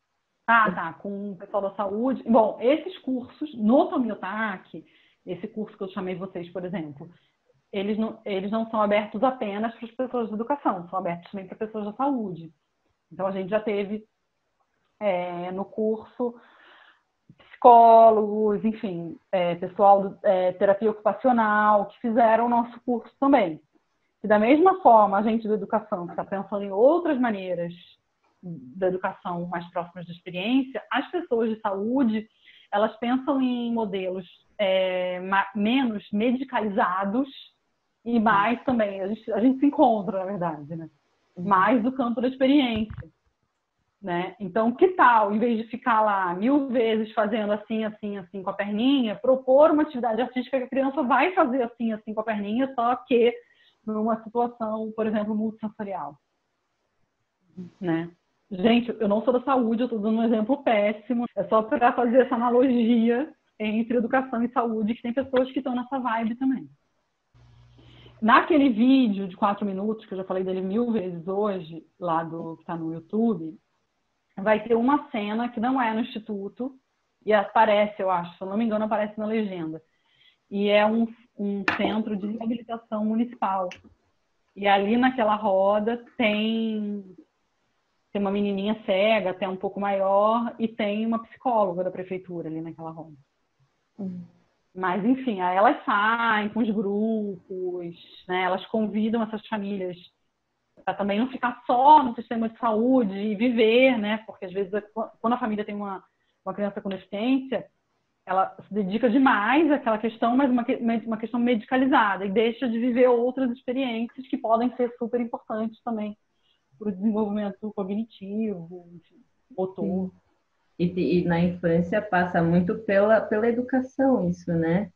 [SPEAKER 4] Tá, com o pessoal da saúde. Bom, esses cursos, no Tomiotaque, esse curso que eu chamei vocês, por exemplo, eles não são abertos apenas para as pessoas da educação, são abertos também para pessoas da saúde. Então, a gente já teve no curso psicólogos, enfim, pessoal de terapia ocupacional, que fizeram o nosso curso também. E da mesma forma, a gente da educação que está pensando em outras maneiras da educação mais próximas da experiência, as pessoas de saúde, elas pensam em modelos menos medicalizados e mais também, a gente se encontra, na verdade, né? Mais do campo da experiência, né? Então, que tal, em vez de ficar lá 1000 vezes fazendo assim, assim, assim com a perninha, propor uma atividade artística que a criança vai fazer assim, assim com a perninha, só que numa situação, por exemplo, multissensorial, né? Gente, eu não sou da saúde, eu estou dando um exemplo péssimo, é só para fazer essa analogia entre educação e saúde, que tem pessoas que estão nessa vibe também. Naquele vídeo de 4 minutos, que eu já falei dele 1000 vezes hoje, lá que está no YouTube, vai ter uma cena que não é no Instituto, e aparece, eu acho, se eu não me engano, aparece na legenda. E é um centro de reabilitação municipal. E ali naquela roda tem uma menininha cega, até um pouco maior, e tem uma psicóloga da prefeitura ali naquela roda. Mas, enfim, aí elas saem com os grupos, né? Elas convidam essas famílias para também não ficar só no sistema de saúde e viver, né? Porque, às vezes, quando a família tem uma criança com deficiência, ela se dedica demais àquela questão, mas uma questão medicalizada, e deixa de viver outras experiências que podem ser super importantes também para o desenvolvimento cognitivo, enfim, motor.
[SPEAKER 3] E na infância passa muito pela educação isso, né?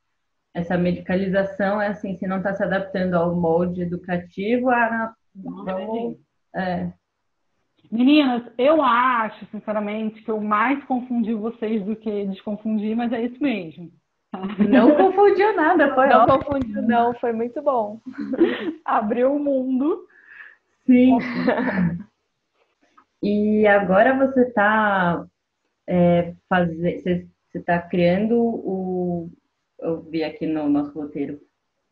[SPEAKER 3] Essa medicalização é assim, se não está se adaptando ao molde educativo, vamos...
[SPEAKER 4] Meninas, eu acho, sinceramente, que eu mais confundi vocês do que desconfundi, mas é isso mesmo.
[SPEAKER 3] Não confundiu nada, foi
[SPEAKER 2] Não
[SPEAKER 3] ótimo.
[SPEAKER 2] confundiu, não, foi muito bom.
[SPEAKER 4] Abriu o mundo.
[SPEAKER 3] Sim. E agora você está você está criando eu vi aqui no nosso roteiro,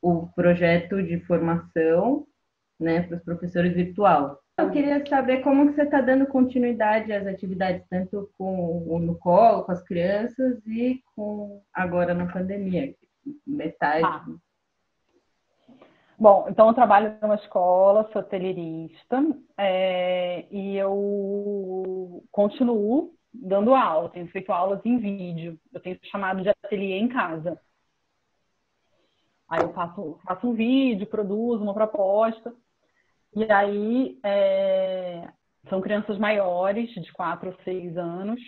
[SPEAKER 3] o projeto de formação, né, para os professores virtual. Eu queria saber como que você está dando continuidade às atividades, tanto no colo, com as crianças, e agora na pandemia, metade.
[SPEAKER 4] Bom, então eu trabalho numa escola, sou atelierista, e eu continuo dando aula, tenho feito aulas em vídeo, eu tenho chamado de ateliê em casa. Aí eu faço um vídeo, produzo uma proposta, e aí são crianças maiores, de 4 ou 6 anos,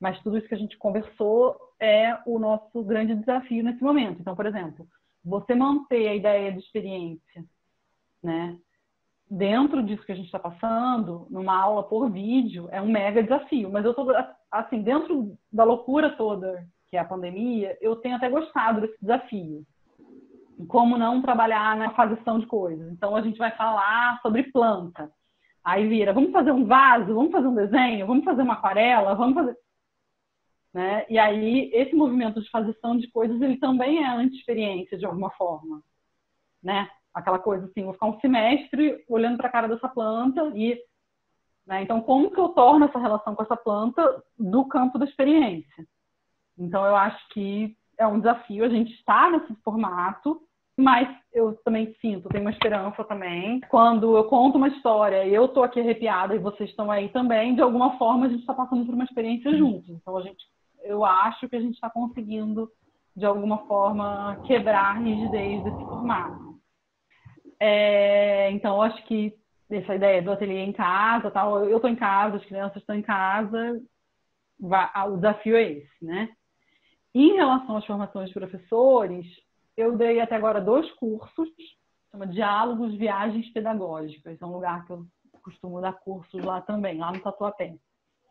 [SPEAKER 4] mas tudo isso que a gente conversou é o nosso grande desafio nesse momento. Então, por exemplo, você manter a ideia de experiência, né, dentro disso que a gente está passando, numa aula por vídeo, é um mega desafio. Mas eu estou, assim, dentro da loucura toda, que é a pandemia, eu tenho até gostado desse desafio. Como não trabalhar na fazição de coisas. Então, a gente vai falar sobre planta. Aí vira, vamos fazer um vaso, vamos fazer um desenho, vamos fazer uma aquarela, vamos fazer... Né? E aí, esse movimento de fazição de coisas, ele também é anti-experiência, de alguma forma. Né? Aquela coisa assim, vou ficar um semestre olhando para a cara dessa planta e... Né? Então, como que eu torno essa relação com essa planta do campo da experiência? Então, eu acho que é um desafio a gente estar nesse formato, mas eu também sinto, tenho uma esperança também. Quando eu conto uma história e eu estou aqui arrepiada e vocês estão aí também, de alguma forma a gente está passando por uma experiência juntos. Então, eu acho que a gente está conseguindo, de alguma forma, quebrar a rigidez desse formato. Então, eu acho que essa ideia do ateliê em casa, tal, eu estou em casa, as crianças estão em casa, o desafio é esse, né? Em relação às formações de professores, eu dei até agora 2 cursos, chama Diálogos, Viagens Pedagógicas. É um lugar que eu costumo dar cursos lá também, lá no Tatuapé.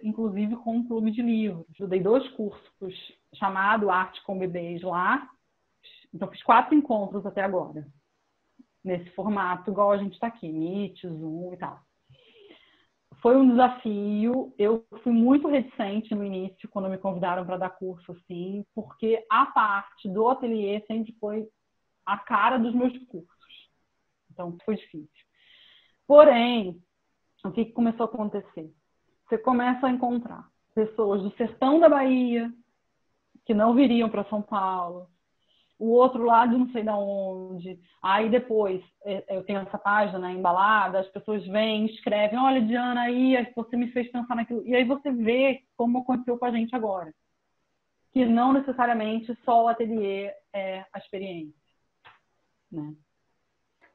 [SPEAKER 4] Inclusive com um clube de livros. Eu dei 2 cursos chamado Arte com Bebês lá. Então, fiz 4 encontros até agora. Nesse formato, igual a gente está aqui, Meet, Zoom e tal. Foi um desafio, eu fui muito reticente no início, quando me convidaram para dar curso, assim, porque a parte do ateliê sempre foi a cara dos meus cursos. Então, foi difícil. Porém, o que começou a acontecer? Você começa a encontrar pessoas do sertão da Bahia, que não viriam para São Paulo, o outro lado não sei de onde. Aí depois, eu tenho essa página, né, embalada, as pessoas vêm, escrevem, olha, Diana, aí você me fez pensar naquilo. E aí você vê como aconteceu com a gente agora. Que não necessariamente só o ateliê é a experiência. Né?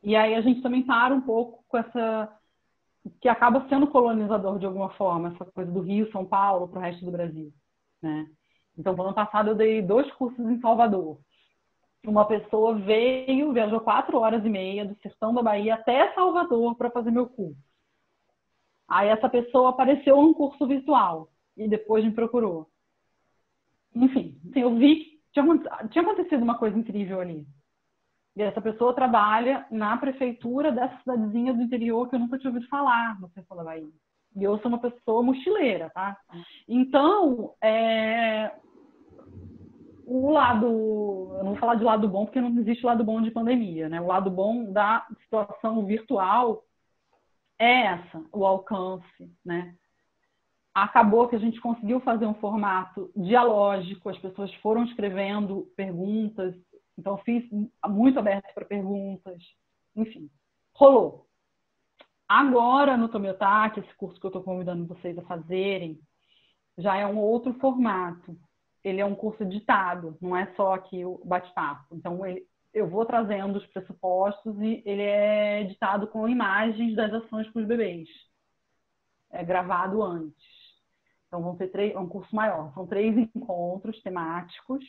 [SPEAKER 4] E aí a gente também para um pouco com essa... que acaba sendo colonizador de alguma forma, essa coisa do Rio, São Paulo, para o resto do Brasil. Né? Então, no ano passado eu dei 2 cursos em Salvador. Uma pessoa viajou 4 horas e meia do sertão da Bahia até Salvador para fazer meu curso. Aí essa pessoa apareceu num curso virtual e depois me procurou. Enfim, assim, eu vi que tinha acontecido uma coisa incrível ali. E essa pessoa trabalha na prefeitura dessa cidadezinha do interior que eu nunca tinha ouvido falar, no sertão da Bahia. E eu sou uma pessoa mochileira, tá? Então, o lado... Eu não vou falar de lado bom, porque não existe lado bom de pandemia, né? O lado bom da situação virtual é o alcance, né? Acabou que a gente conseguiu fazer um formato dialógico, as pessoas foram escrevendo perguntas, então eu fiz muito aberto para perguntas, enfim, rolou. Agora, no Tomiotaki, esse curso que eu estou convidando vocês a fazerem, já é um outro formato. Ele é um curso ditado, não é só aqui o bate-papo. Então, eu vou trazendo os pressupostos e ele é editado com imagens das ações com os bebês. É gravado antes. Então, vão ter é um curso maior. São 3 encontros temáticos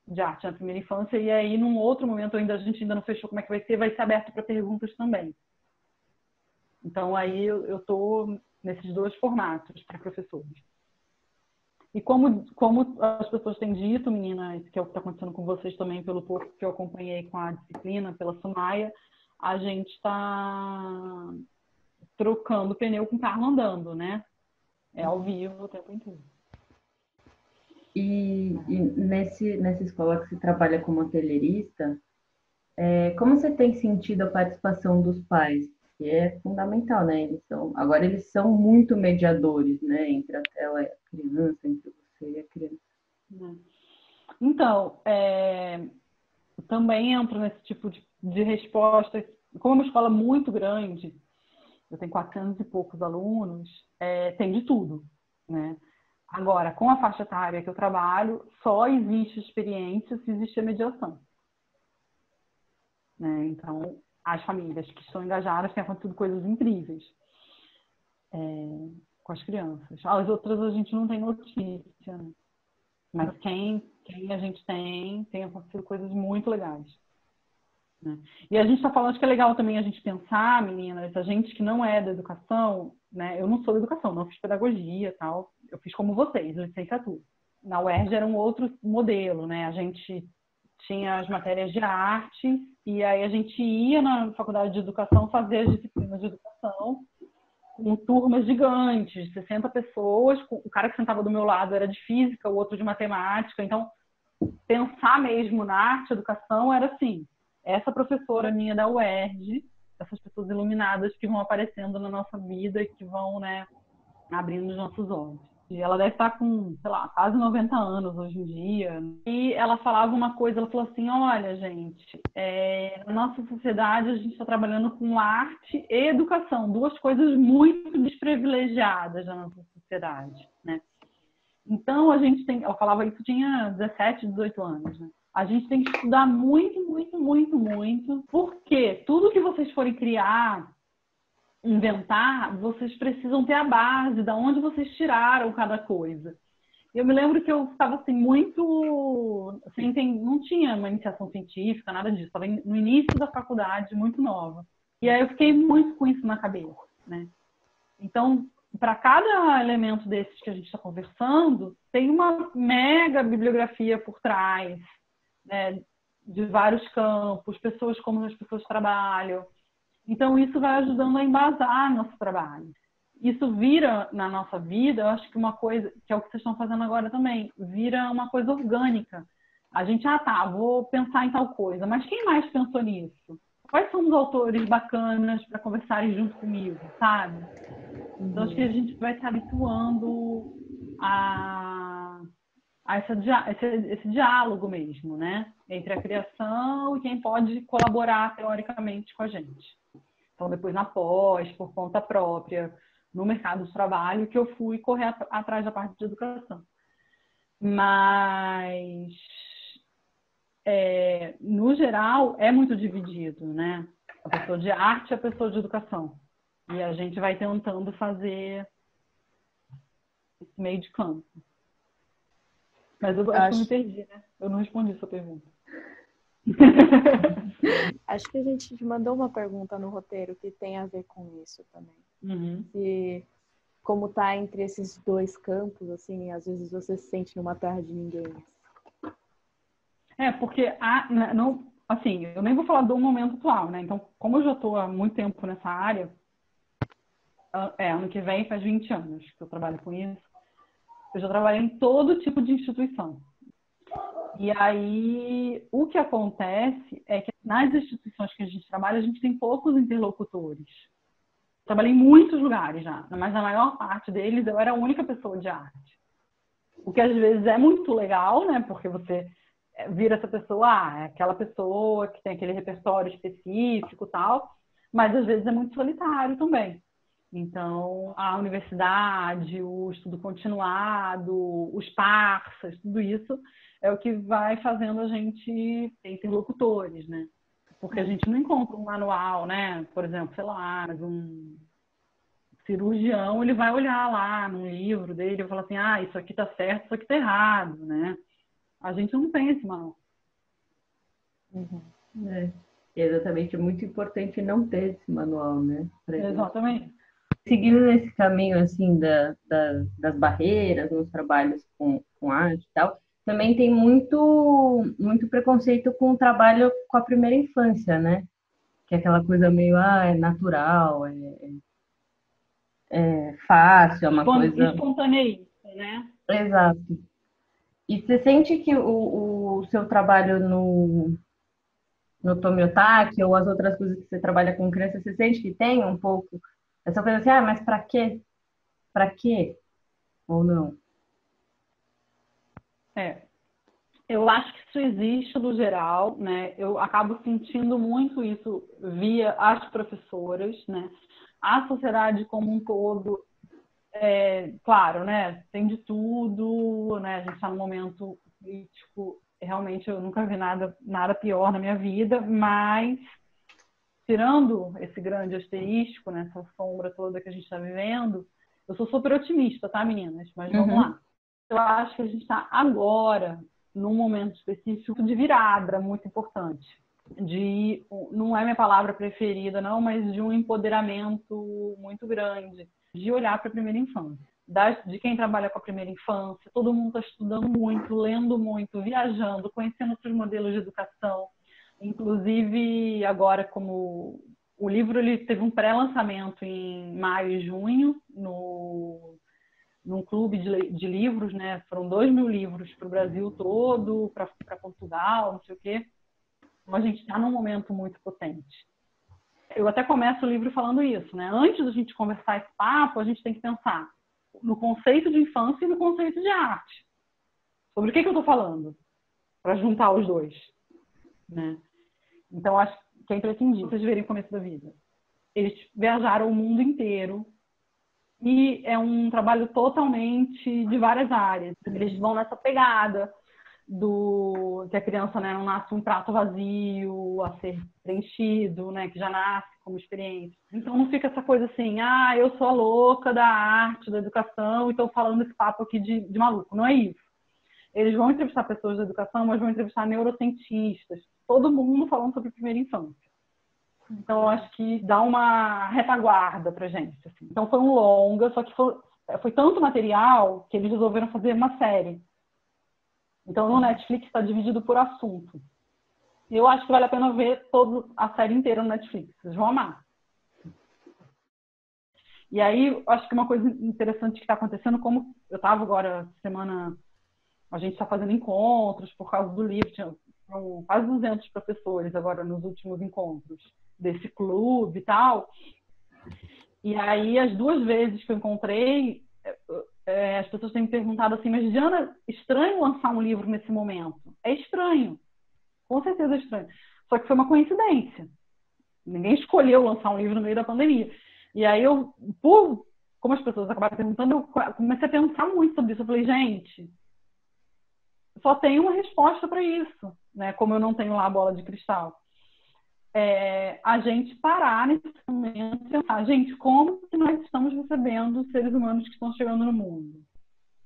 [SPEAKER 4] de arte na primeira infância. E aí, num outro momento, a gente ainda não fechou como é que vai ser aberto para perguntas também. Então, aí eu estou nesses 2 formatos para professores. E como as pessoas têm dito, meninas, que é o que está acontecendo com vocês também, pelo pouco que eu acompanhei com a disciplina, pela Sumaia, a gente está trocando pneu com carro andando, né? É ao vivo o tempo inteiro.
[SPEAKER 3] E nessa escola que você trabalha como atelierista, como você tem sentido a participação dos pais? Que é fundamental, né? Agora eles são muito mediadores, né? Entre a tela e a criança, entre você e a criança.
[SPEAKER 4] Então, também entro nesse tipo de resposta. Como é uma escola muito grande, eu tenho 400 e poucos alunos, tem de tudo, né? Agora, com a faixa etária que eu trabalho, só existe experiência se existe a mediação. Né? Então, as famílias que estão engajadas têm acontecido coisas incríveis com as crianças. As outras a gente não tem notícia, né? Mas quem a gente tem acontecido coisas muito legais. Né? E a gente está falando que é legal também a gente pensar, meninas, a gente que não é da educação, né? Eu não sou da educação, não fiz pedagogia e tal, eu fiz como vocês, licenciatura. Na UERJ era um outro modelo, né? A gente tinha as matérias de arte e aí a gente ia na faculdade de educação fazer as disciplinas de educação com turmas gigantes, 60 pessoas, o cara que sentava do meu lado era de física, o outro de matemática, então pensar mesmo na arte e educação era assim, essa professora minha da UERJ, essas pessoas iluminadas que vão aparecendo na nossa vida e que vão, né, abrindo os nossos olhos. E ela deve estar com, sei lá, quase 90 anos hoje em dia. E ela falava uma coisa, ela falou assim, olha, gente, na nossa sociedade a gente está trabalhando com arte e educação, 2 coisas muito desprivilegiadas na nossa sociedade, né? Então, a gente tem... Eu falava isso, tinha 17, 18 anos, né? A gente tem que estudar muito, muito, muito, muito, porque tudo que vocês forem criar, inventar, vocês precisam ter a base, de onde vocês tiraram cada coisa. Eu me lembro que eu estava assim, muito... Assim, não tinha uma iniciação científica, nada disso. Estava no início da faculdade, muito nova. E aí eu fiquei muito com isso na cabeça, né? Então, para cada elemento desses que a gente está conversando, tem uma mega bibliografia por trás, né, de vários campos, pessoas como as pessoas trabalham. Então, isso vai ajudando a embasar nosso trabalho. Isso vira, na nossa vida, eu acho que uma coisa, que é o que vocês estão fazendo agora também, vira uma coisa orgânica. A gente, vou pensar em tal coisa, mas quem mais pensou nisso? Quais são os autores bacanas para conversarem junto comigo, sabe? Então, acho que a gente vai se habituando a esse diálogo mesmo, né? Entre a criação e quem pode colaborar teoricamente com a gente. Então, depois na pós, por conta própria, no mercado de trabalho, que eu fui correr atrás da parte de educação. Mas, no geral, é muito dividido, né? A pessoa de arte e a pessoa de educação. E a gente vai tentando fazer esse meio de campo. Mas eu acho que eu me perdi, né? Eu não respondi a sua pergunta.
[SPEAKER 2] Acho que a gente te mandou uma pergunta no roteiro que tem a ver com isso também.
[SPEAKER 4] Uhum.
[SPEAKER 2] E como tá entre esses 2 campos, assim, às vezes você se sente numa terra de ninguém.
[SPEAKER 4] Porque não, assim, eu nem vou falar do momento atual, né? Então, como eu já estou há muito tempo nessa área, ano que vem faz 20 anos que eu trabalho com isso. Eu já trabalhei em todo tipo de instituição. E aí, o que acontece é que nas instituições que a gente trabalha, a gente tem poucos interlocutores. Trabalhei em muitos lugares já, mas na maior parte deles eu era a única pessoa de arte. O que às vezes é muito legal, né? Porque você vira essa pessoa, é aquela pessoa que tem aquele repertório específico e tal, mas às vezes é muito solitário também. Então, a universidade, o estudo continuado, os parceiros, tudo isso é o que vai fazendo a gente ter interlocutores, né? Porque a gente não encontra um manual, né? Por exemplo, sei lá, um cirurgião, ele vai olhar lá no livro dele e falar assim, isso aqui tá certo, isso aqui tá errado, né? A gente não tem esse manual.
[SPEAKER 3] Exatamente, é muito importante não ter esse manual, né?
[SPEAKER 4] Exatamente.
[SPEAKER 3] Seguindo nesse caminho, assim, das barreiras nos trabalhos com arte e tal, também tem muito preconceito com o trabalho com a primeira infância, né? Que é aquela coisa meio, é natural, é fácil, é uma coisa...
[SPEAKER 4] Espontaneísta, né?
[SPEAKER 3] Exato. E você sente que o seu trabalho no Tomiotaki ou as outras coisas que você trabalha com criança, você sente que tem um pouco essa coisa assim, mas para quê? Para quê? Ou não?
[SPEAKER 4] Eu acho que isso existe no geral, né? Eu acabo sentindo muito isso via as professoras, né? A sociedade como um todo, claro, né? Tem de tudo, né? A gente está num momento político, realmente eu nunca vi nada pior na minha vida, mas tirando esse grande asterisco, né? Essa sombra toda que a gente está vivendo, eu sou super otimista, tá, meninas? Mas vamos lá. Eu acho que a gente está agora num momento específico de virada muito importante. Não é minha palavra preferida, não, mas de um empoderamento muito grande, de olhar para a primeira infância. De quem trabalha com a primeira infância, todo mundo está estudando muito, lendo muito, viajando, conhecendo outros modelos de educação. Inclusive, agora, como o livro ele teve um pré-lançamento em maio e junho, num clube de livros, né? Foram 2.000 livros para o Brasil todo, para Portugal, não sei o quê. Então, a gente está num momento muito potente. Eu até começo o livro falando isso, né? Antes da gente conversar esse papo, a gente tem que pensar no conceito de infância e no conceito de arte. Sobre o que eu estou falando? Para juntar os dois, né? Então, acho que é imprescindível vocês verem o começo da vida. Eles viajaram o mundo inteiro, e é um trabalho totalmente de várias áreas. Eles vão nessa pegada que a criança, né, não nasce um prato vazio a ser preenchido, né, que já nasce como experiência. Então não fica essa coisa assim, eu sou a louca da arte, da educação, e estou falando esse papo aqui de maluco. Não é isso. Eles vão entrevistar pessoas da educação, mas vão entrevistar neurocientistas, todo mundo falando sobre a primeira infância. Então, eu acho que dá uma retaguarda pra gente. Assim. Então, foi um longa, só que foi tanto material que eles resolveram fazer uma série. Então, no Netflix está dividido por assunto. Eu acho que vale a pena ver toda a série inteira no Netflix. Vocês vão amar. E aí, eu acho que uma coisa interessante que está acontecendo, como eu estava agora, semana, a gente está fazendo encontros por causa do livro, tinham quase 200 professores agora nos últimos encontros desse clube e tal. E aí, as 2 vezes que eu encontrei, as pessoas têm me perguntado assim, mas Diana, estranho lançar um livro nesse momento. É estranho. Com certeza é estranho. Só que foi uma coincidência. Ninguém escolheu lançar um livro no meio da pandemia. E aí, como as pessoas acabaram perguntando, eu comecei a pensar muito sobre isso. Eu falei, gente, só tem uma resposta para isso, né? Como eu não tenho lá a bola de cristal. A gente parar nesse momento e pensar, gente, como que nós estamos recebendo os seres humanos que estão chegando no mundo?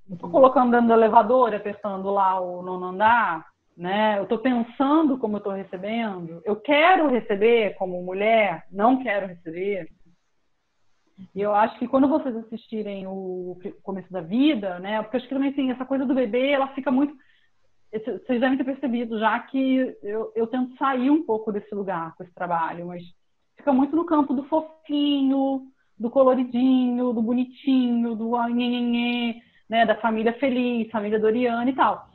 [SPEAKER 4] Eu estou colocando dentro do elevador, apertando lá o 9º andar, né? Eu estou pensando como eu estou recebendo. Eu quero receber como mulher, não quero receber. E eu acho que quando vocês assistirem o Começo da Vida, né? Porque eu acho que também assim, essa coisa do bebê, ela fica muito... Vocês devem ter percebido já que eu tento sair um pouco desse lugar com esse trabalho, mas fica muito no campo do fofinho, do coloridinho, do bonitinho, do nhenhenhê, né, da família feliz, família Doriana e tal.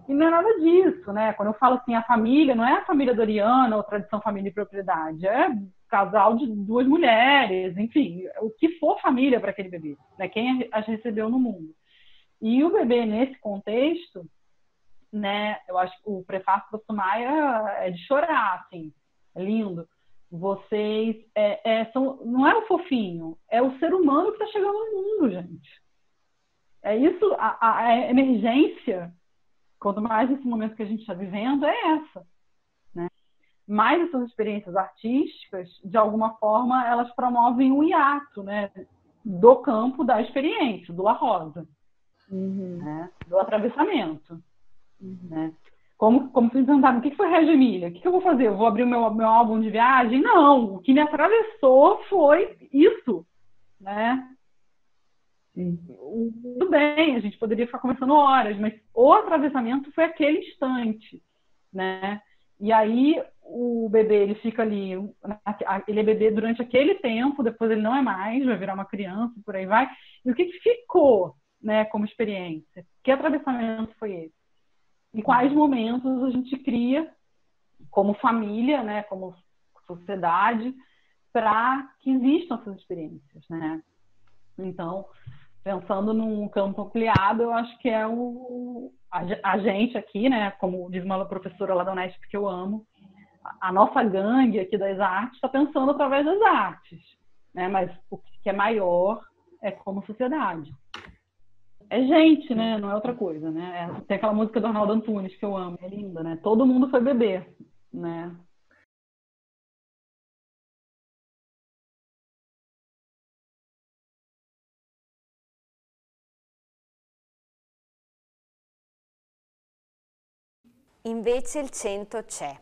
[SPEAKER 4] E não é nada disso, né? Quando eu falo assim, a família, não é a família Doriana ou tradição família e propriedade, é casal de duas mulheres, enfim, o que for família para aquele bebê, né? Quem as recebeu no mundo. E o bebê, nesse contexto, né, eu acho que o prefácio do Sumaia é de chorar, assim, é lindo. Vocês não é o fofinho, é o ser humano que está chegando no mundo, gente. É isso, a emergência, quanto mais esse momento que a gente está vivendo, é essa, né? Mas essas experiências artísticas, de alguma forma, elas promovem um hiato, né, do campo da experiência, do La Rosa, né, do atravessamento. Né? Como vocês perguntaram, o que foi Reggio Emília? O que eu vou fazer? Eu vou abrir o meu álbum de viagem? Não, o que me atravessou foi isso, né? Tudo bem, a gente poderia ficar conversando horas, mas o atravessamento foi aquele instante, né? E aí o bebê, ele fica ali, ele é bebê durante aquele tempo, depois ele não é mais, vai virar uma criança, por aí vai. E o que ficou, né, como experiência? Que atravessamento foi esse? E quais momentos a gente cria como família, né, como sociedade, para que existam essas experiências, né? Então, pensando num campo ampliado, eu acho que é a gente aqui, né, como diz uma professora lá da Unesp que eu amo, a nossa gangue aqui das artes está pensando através das artes, né? Mas o que é maior é como sociedade. É gente, né? Não é outra coisa, né? Tem aquela música do Arnaldo Antunes que eu amo, é linda, né? Todo mundo foi bebê, né?
[SPEAKER 5] Invece il 100 c'è.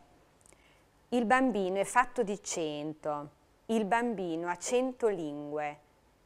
[SPEAKER 5] Il bambino è fatto di 100. Il bambino ha 100 lingue,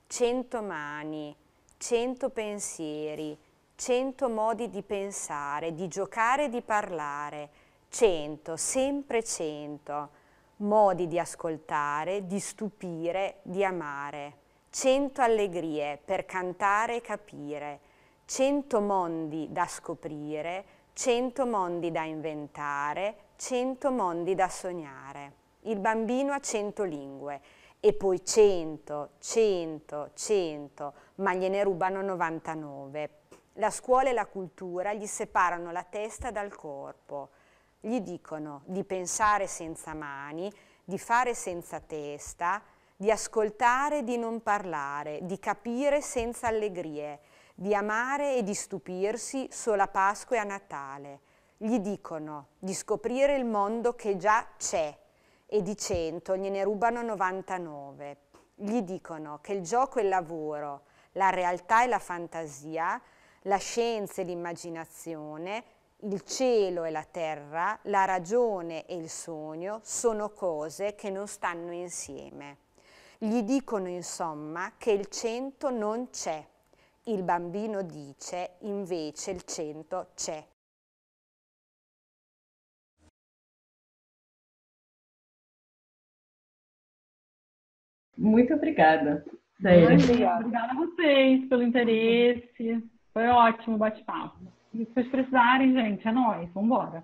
[SPEAKER 5] 100 mani, 100 pensieri, 100 modi di pensare, di giocare e di parlare, 100, sempre 100, modi di ascoltare, di stupire, di amare, 100 allegrie per cantare e capire, 100 mondi da scoprire, 100 mondi da inventare, 100 mondi da sognare. Il bambino ha 100 lingue. E poi 100, 100, 100, ma gliene rubano 99. La scuola e la cultura gli separano la testa dal corpo. Gli dicono di pensare senza mani, di fare senza testa, di ascoltare e di non parlare, di capire senza allegrie, di amare e di stupirsi solo a Pasqua e a Natale. Gli dicono di scoprire il mondo che già c'è, e di 100 gliene rubano 99. Gli dicono che il gioco e il lavoro, la realtà e la fantasia, la scienza e l'immaginazione, il cielo e la terra, la ragione e il sogno sono cose che non stanno insieme. Gli dicono insomma che il 100 non c'è. Il bambino dice invece il 100 c'è.
[SPEAKER 3] Muito obrigada. Sério.
[SPEAKER 4] Obrigada a vocês pelo interesse. Foi ótimo o bate-papo. E se vocês precisarem, gente, é nóis. Vambora.